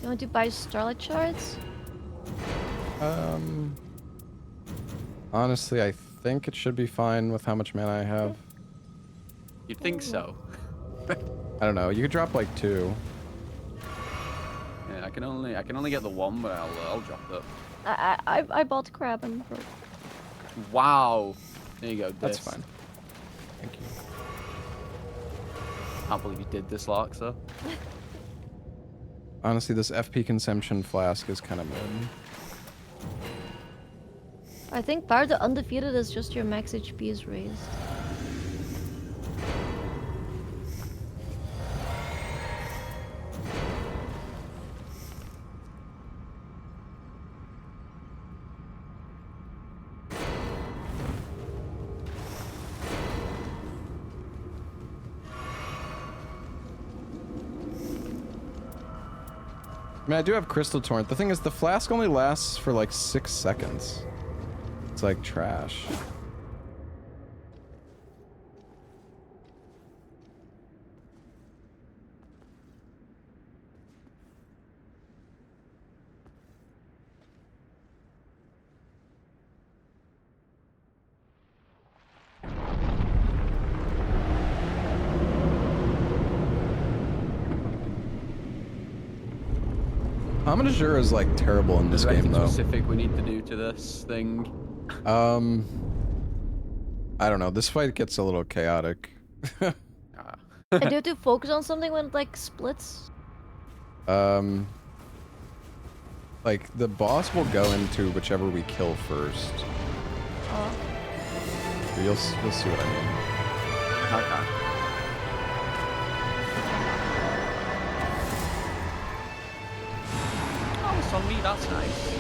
You want to buy Starlight shards? Honestly, I think it should be fine with how much mana I have. You'd think so. I don't know. You could drop like 2. Yeah, I can only get the 1, but I'll drop it. I bought crab and broke. Wow. There you go. That's this. fine. Thank you. Can't believe you did this, Larkxio. Honestly, this FP consumption flask is kind of mid. I think part of the undefeated is just your max HP is raised. I mean, I do have Crystal Torrent. The thing is, the flask only lasts for like 6 seconds. It's like trash. Amateur is like terrible in this Is there game anything though. specific we need to do to this thing? I don't know. This fight gets a little chaotic. Ah. And do you have to focus on something when it like splits? Like the boss will go into whichever we kill first. Oh. You'll see what I mean. Okay. Oh, it's on me. That's nice.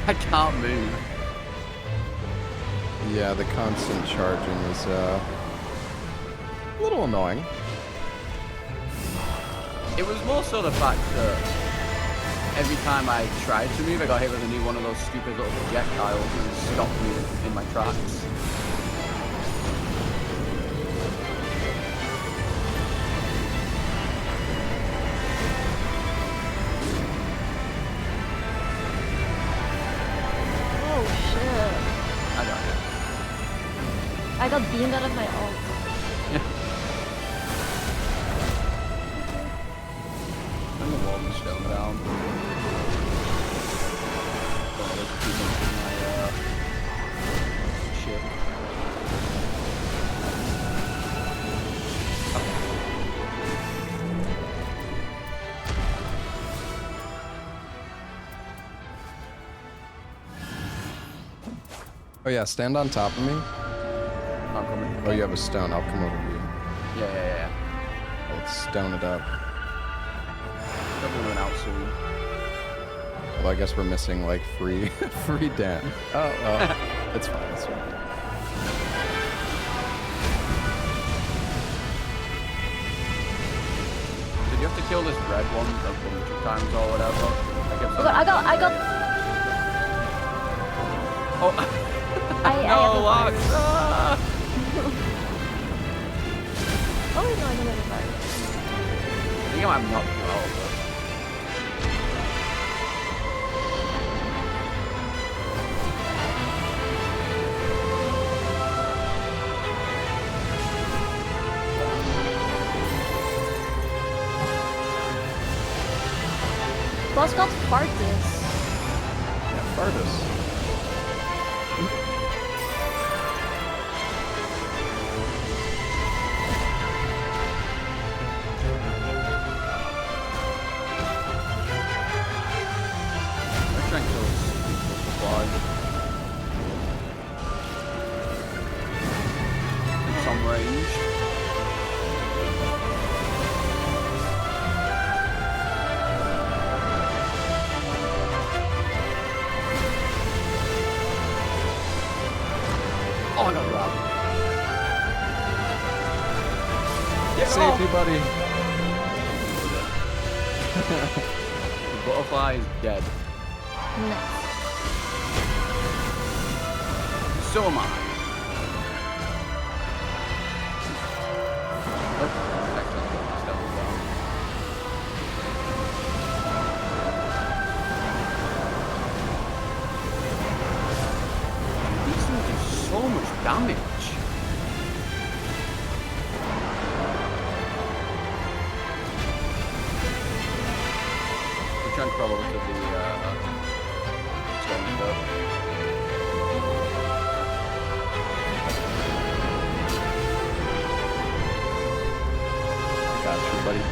I can't move. Yeah, the constant charging is a little annoying. It was more so the fact that every time I tried to move, I got hit with a new one of those stupid little projectiles and it stopped me in my tracks. Oh shit. I got it. I got beamed out of my ult. And the wall is going down. Oh, there's people in my ship. Oh yeah, stand on top of me. I'm coming. Oh, you have a stone. I'll come over to you. Yeah. Let's stone it up. Probably going out soon. Well, I guess we're missing like free Dan. Oh, well, it's fine. It's fine. Did you have to kill this red one a bunch of times or whatever? I got. Oh, I no, have a Lux! virus. Ah! Oh wait, no, I know where the virus. I think I'm not well, but... Boss got Fartis. Fartus. Let's try and kill this fly. It's on range. Oh, I got grabbed. Get Save off! you, buddy. The butterfly is dead. Nice. So am I. Oh, actually, Estelle down. These things do so much damage. We'll try and crawl over to the stone stuff. Got you, buddy.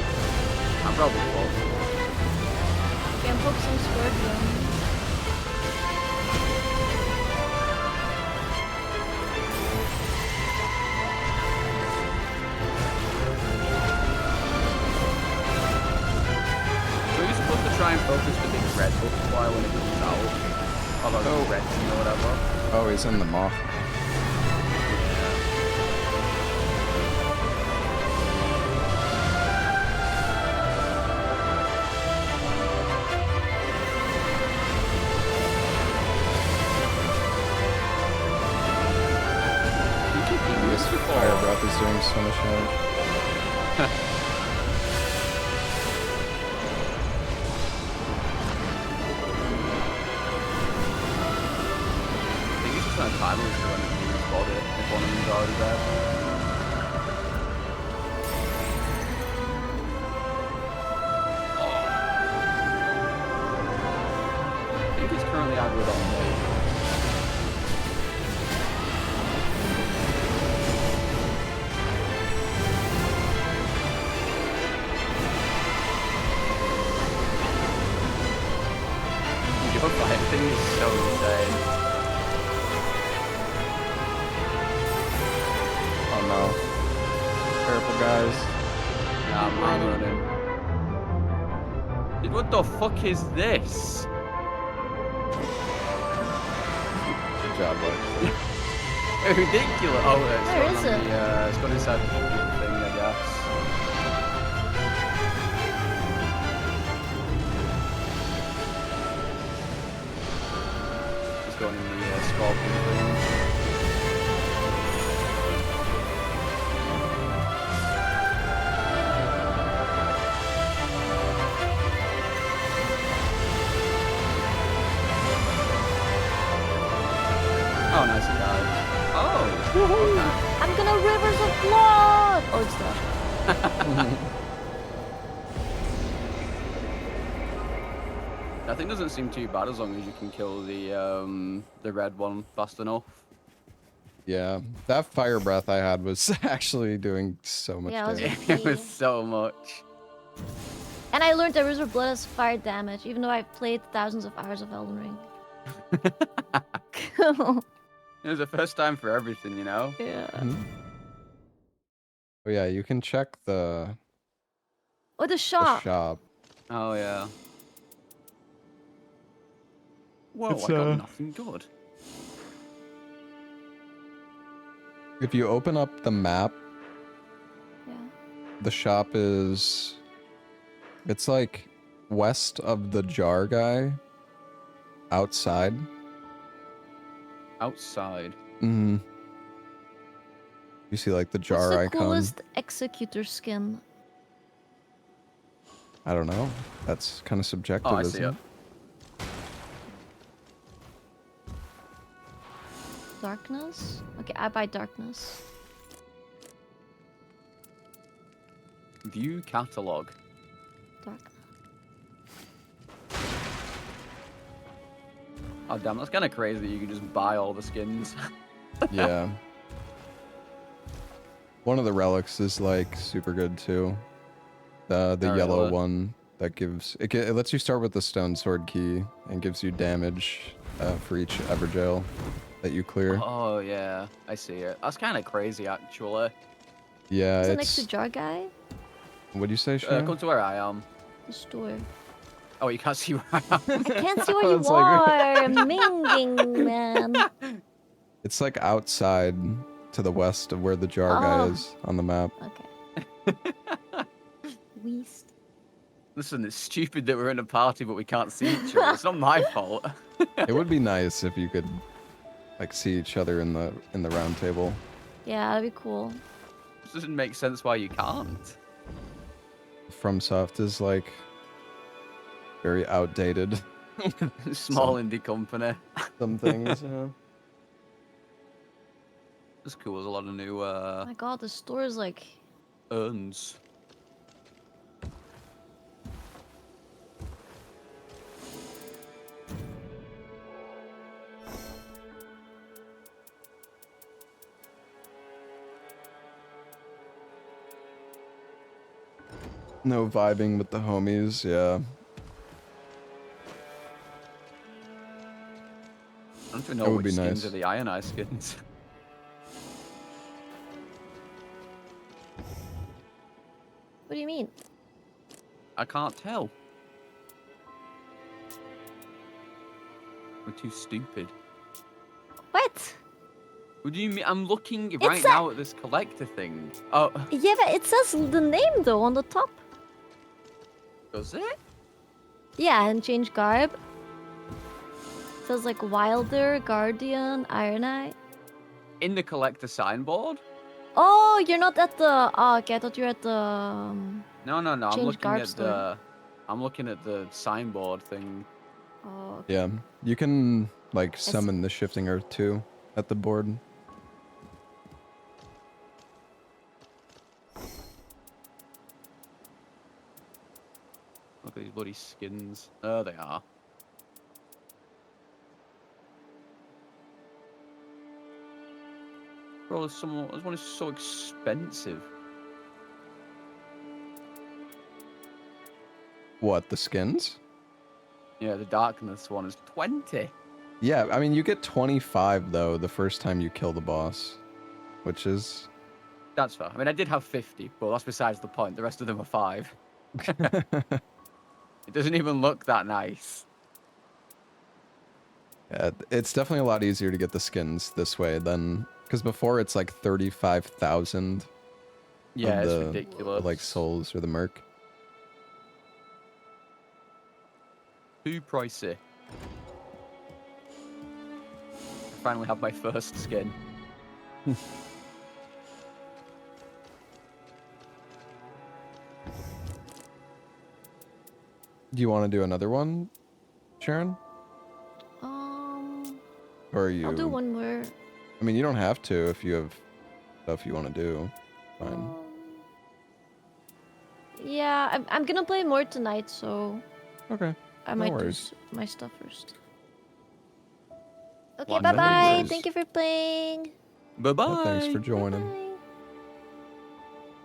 I'm probably full. Can poke some scorpion. So you're supposed to try and focus the big red butterfly when it comes out. Although Oh. it's red, you know, whatever. Oh, he's in the moth. This fire breath is doing so much damage. I think it's just on a timer to run into his body if one of them's already dead. I think it's currently aggroed on me. Your fire thing is so insane. Oh no. Careful, guys. Nah, I'm running. Dude, what the fuck is this? Good job, bud. Ridiculous. Oh, it's Where gone is on it? the, it's gone inside the thing, I guess. It's going in the scorpion thing. Oh, nice guy. Oh, okay. I'm gonna rivers of blood! Oh, it's dead. That thing doesn't seem too bad as long as you can kill the red one fast enough. Yeah, that fire breath I had was actually doing so much Yeah, it was damage. It was so much. And I learned that Rivers of Blood has fire damage, even though I've played thousands of hours of Elden Ring. It was the first time for everything, you know? Yeah. Oh yeah, you can check the Oh, the shop. shop. Oh, yeah. Whoa, It's, I got nothing good. If you open up the map, Yeah. the shop is... It's like west of the jar guy. Outside. Outside. Mm-hmm. You see like the jar What's the icon? coolest executor skin? I don't know. That's kind of subjective, Oh, I see isn't it. it? Darkness? Okay, I buy darkness. View catalog. Darkness. Oh damn, that's kind of crazy that you can just buy all the skins. Yeah. One of the relics is like super good too. The Oh, yellow really? one that gives it lets you start with the stone sword key and gives you damage for each Evergaol that you clear. Oh yeah, I see it. That's kind of crazy actually. Yeah, Is it next to it's. Jar Guy? What'd you say, Sharon? Come to where I am. The store. Oh, you can't see where I am. I can't see where you It's like- are, minging man. It's like outside to the west of where the jar guy Oh. is on the map. Okay. Weast. Listen, it's stupid that we're in a party but we can't see each other. It's not my fault. It would be nice if you could like see each other in the round table. Yeah, that'd be cool. It doesn't make sense why you can't. FromSoft is like very outdated. Small indie company. Some things, yeah. It's cool. There's a lot of new Oh my god, the store is like... urns. No vibing with the homies, yeah. I don't even know That would which be skins nice. are the ionized skins. What do you mean? I can't tell. We're too stupid. What? What do you mean? I'm looking It's right a- now at this collector thing. Oh, Yeah, but it says the name though on the top. does it? Yeah, and change garb. It says like Wilder, Guardian, Iron Eye. In the collector signboard? Oh, you're not at the... Oh, okay, I thought you were at the... No, no, no. I'm Change looking garb at store. the. I'm looking at the signboard thing. Oh, okay. Yeah. You can like summon the shifting earth too at the board. Look at these bloody skins. Oh, they are. Bro, this one is so expensive. What, the skins? Yeah, the darkness one is 20. Yeah, I mean you get 25 though the first time you kill the boss, which is That's fair. I mean, I did have 50, but that's besides the point. The rest of them are 5. It doesn't even look that nice. yeah, it's definitely a lot easier to get the skins this way than because before it's like 35,000 Yeah, of it's the ridiculous. like souls or the merc. Too pricey. I finally have my first skin. Do you want to do another one, Sharon? Or are you? I'll do one more. I mean, you don't have to if you have stuff you want to do. Fine. Yeah, I'm gonna play more tonight, so Okay. I No might worries. do my stuff first. Okay, Well, bye no bye. worries. Thank you for playing. Bye-bye. Yeah, thanks for joining. Bye.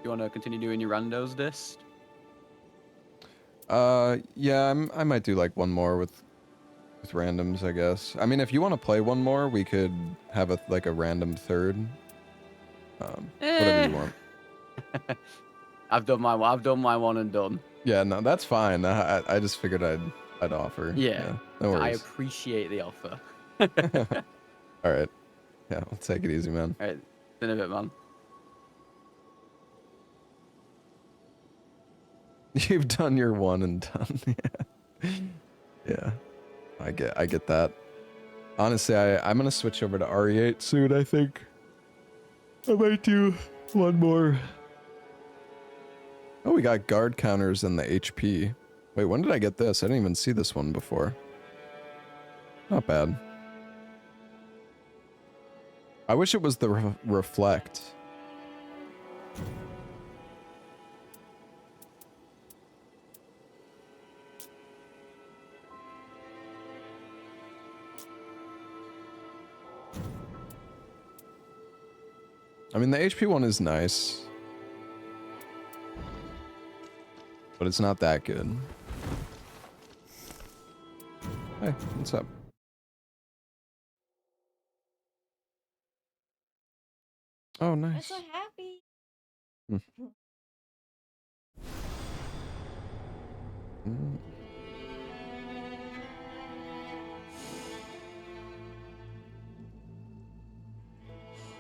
You want to continue doing your randos list? Yeah, I might do like one more with randoms, I guess. I mean, if you want to play one more, we could have a random third. Whatever you want. I've done my one and done. Yeah, no, that's fine. I just figured I'd offer. Yeah. No I worries. appreciate the offer. All right. Yeah, let's take it easy, man. All right, in a bit, man. You've done your one and done. Yeah. Yeah. I get that. Honestly, I'm gonna switch over to RE8 soon, I think. I might do one more. Oh, we got guard counters and the HP. Wait, when did I get this? I didn't even see this one before. Not bad. I wish it was the reflect. I mean, the HP one is nice, but it's not that good. Hey, what's up? Oh, I'm nice. so happy. Mm.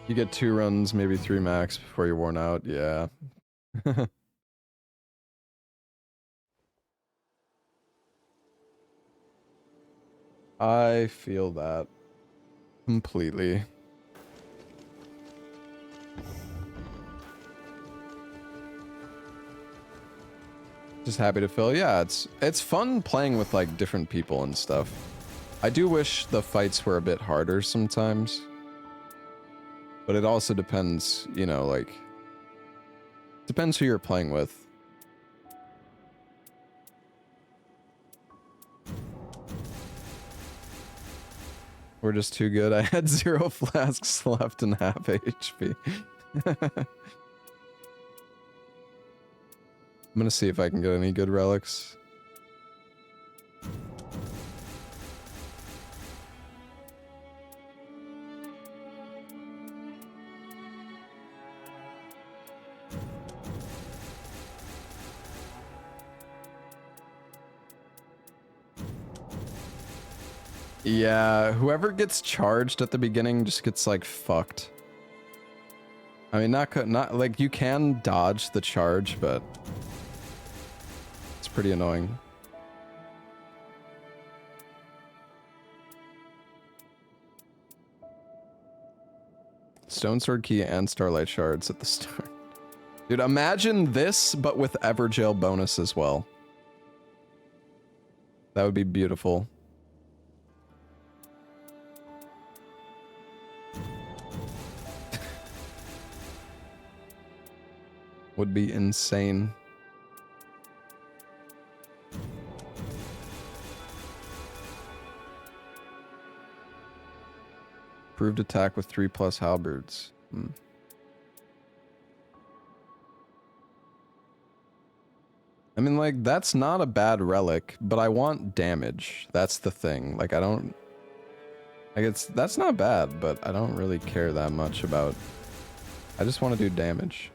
You get 2 runs, maybe 3 max before you're worn out. Yeah. I feel that completely. Just happy to fill. Yeah, it's fun playing with like different people and stuff. I do wish the fights were a bit harder sometimes. But it also depends, you know, like depends who you're playing with. We're just too good. I had 0 flasks left and half HP. I'm gonna see if I can get any good relics. Yeah, whoever gets charged at the beginning just gets like fucked. I mean, not like you can dodge the charge, but it's pretty annoying. Stone Sword Key and Starlight Shards at the start. Dude, imagine this, but with Evergaol bonus as well. That would be beautiful. Would be insane. Improved attack with 3+ halberds. I mean, like, that's not a bad relic, but I want damage. That's the thing. Like, I don't... Like, that's not bad, but I don't really care that much about... I just want to do damage.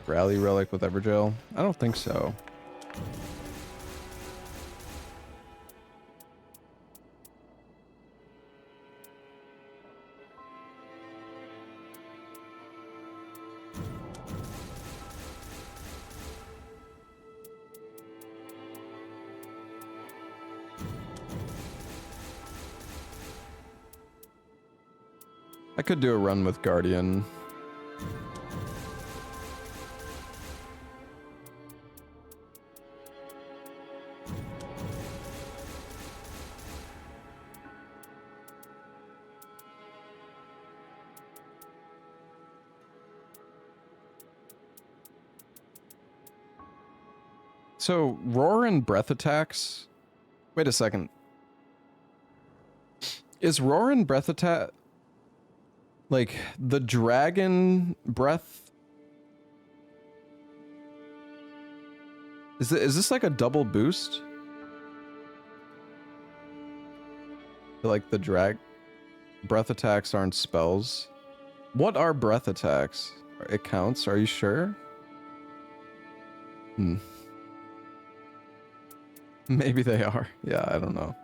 Rally relic with Evergaol? I don't think so. I could do a run with Guardian. So, roar and breath attacks... Wait a second. Is roar and breath attack... Like, the dragon breath... Is this like a double boost? Like, the breath attacks aren't spells. What are breath attacks? It counts, are you sure? Maybe they are. Yeah, I don't know.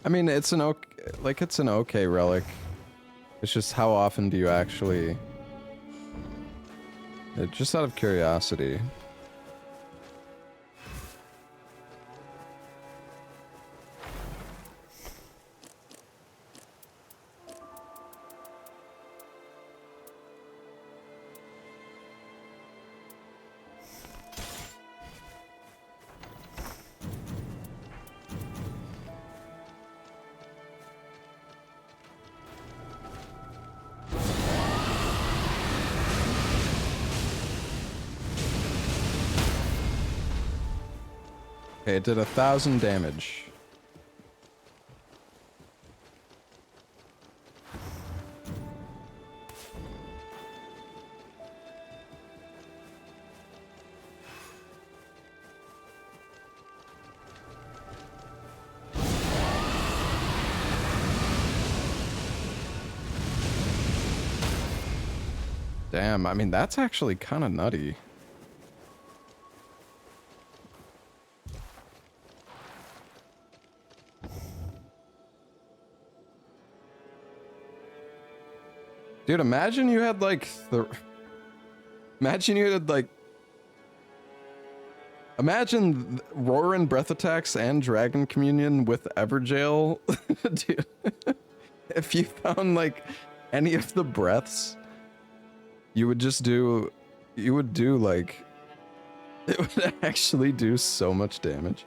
I mean, it's an okay relic. It's just how often do you actually... Just out of curiosity. Okay, it did 1,000 damage. Damn, I mean, that's actually kind of nutty. Dude, imagine you had like imagine Roaring Breath Attacks and Dragon Communion with Evergaol. Dude, if you found like any of the breaths, you would do like, it would actually do so much damage.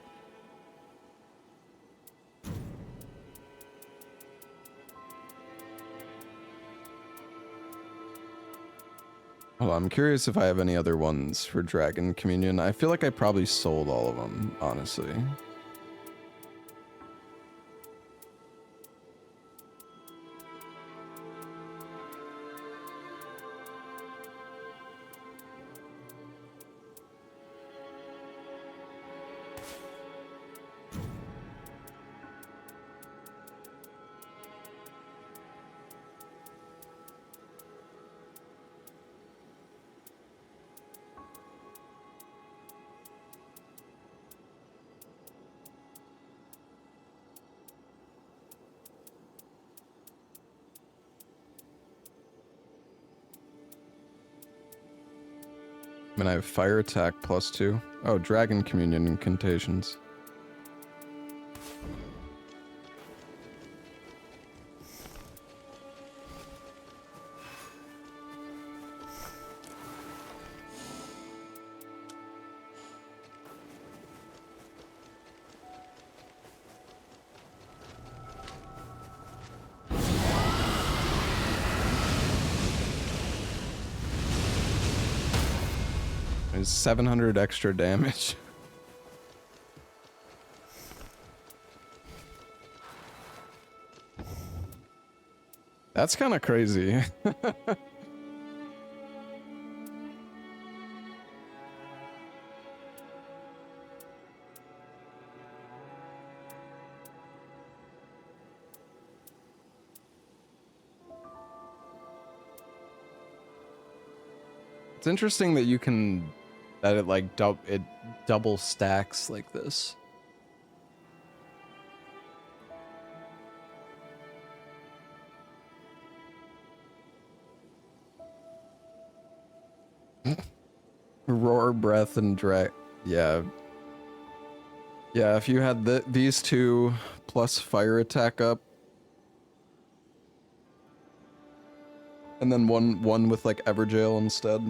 Hold on, I'm curious if I have any other ones for Dragon Communion. I feel like I probably sold all of them, honestly. I mean, I have Fire Attack +2. Oh, Dragon Communion Incantations. It's 700 extra damage. That's kind of crazy. It's interesting that you can, that it like double stacks like this. Roar, breath, and drag. Yeah. Yeah, if you had these two plus fire attack up, and then one with like Evergaol instead.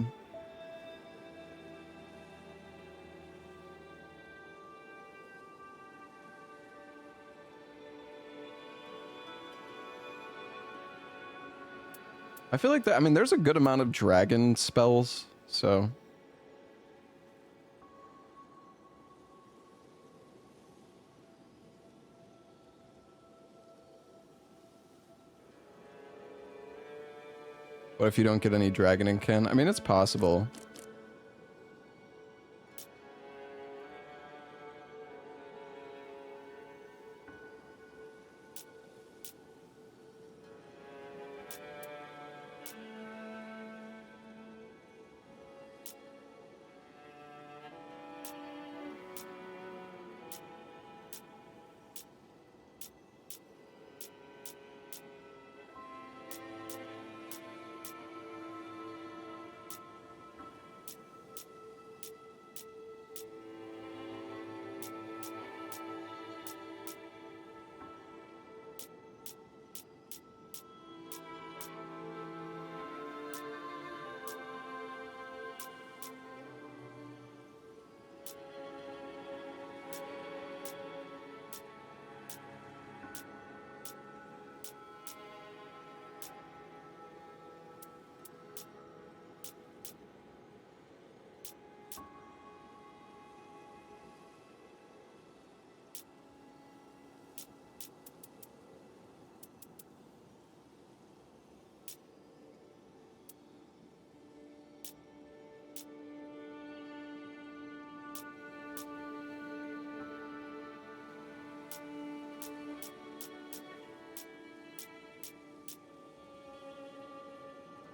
I feel like that, I mean, there's a good amount of dragon spells, so. What if you don't get any dragon incan? I mean, it's possible.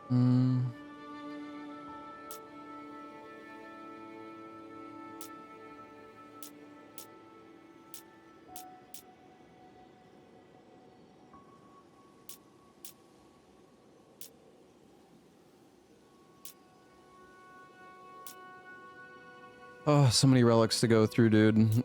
Hmm. Oh, so many relics to go through, dude.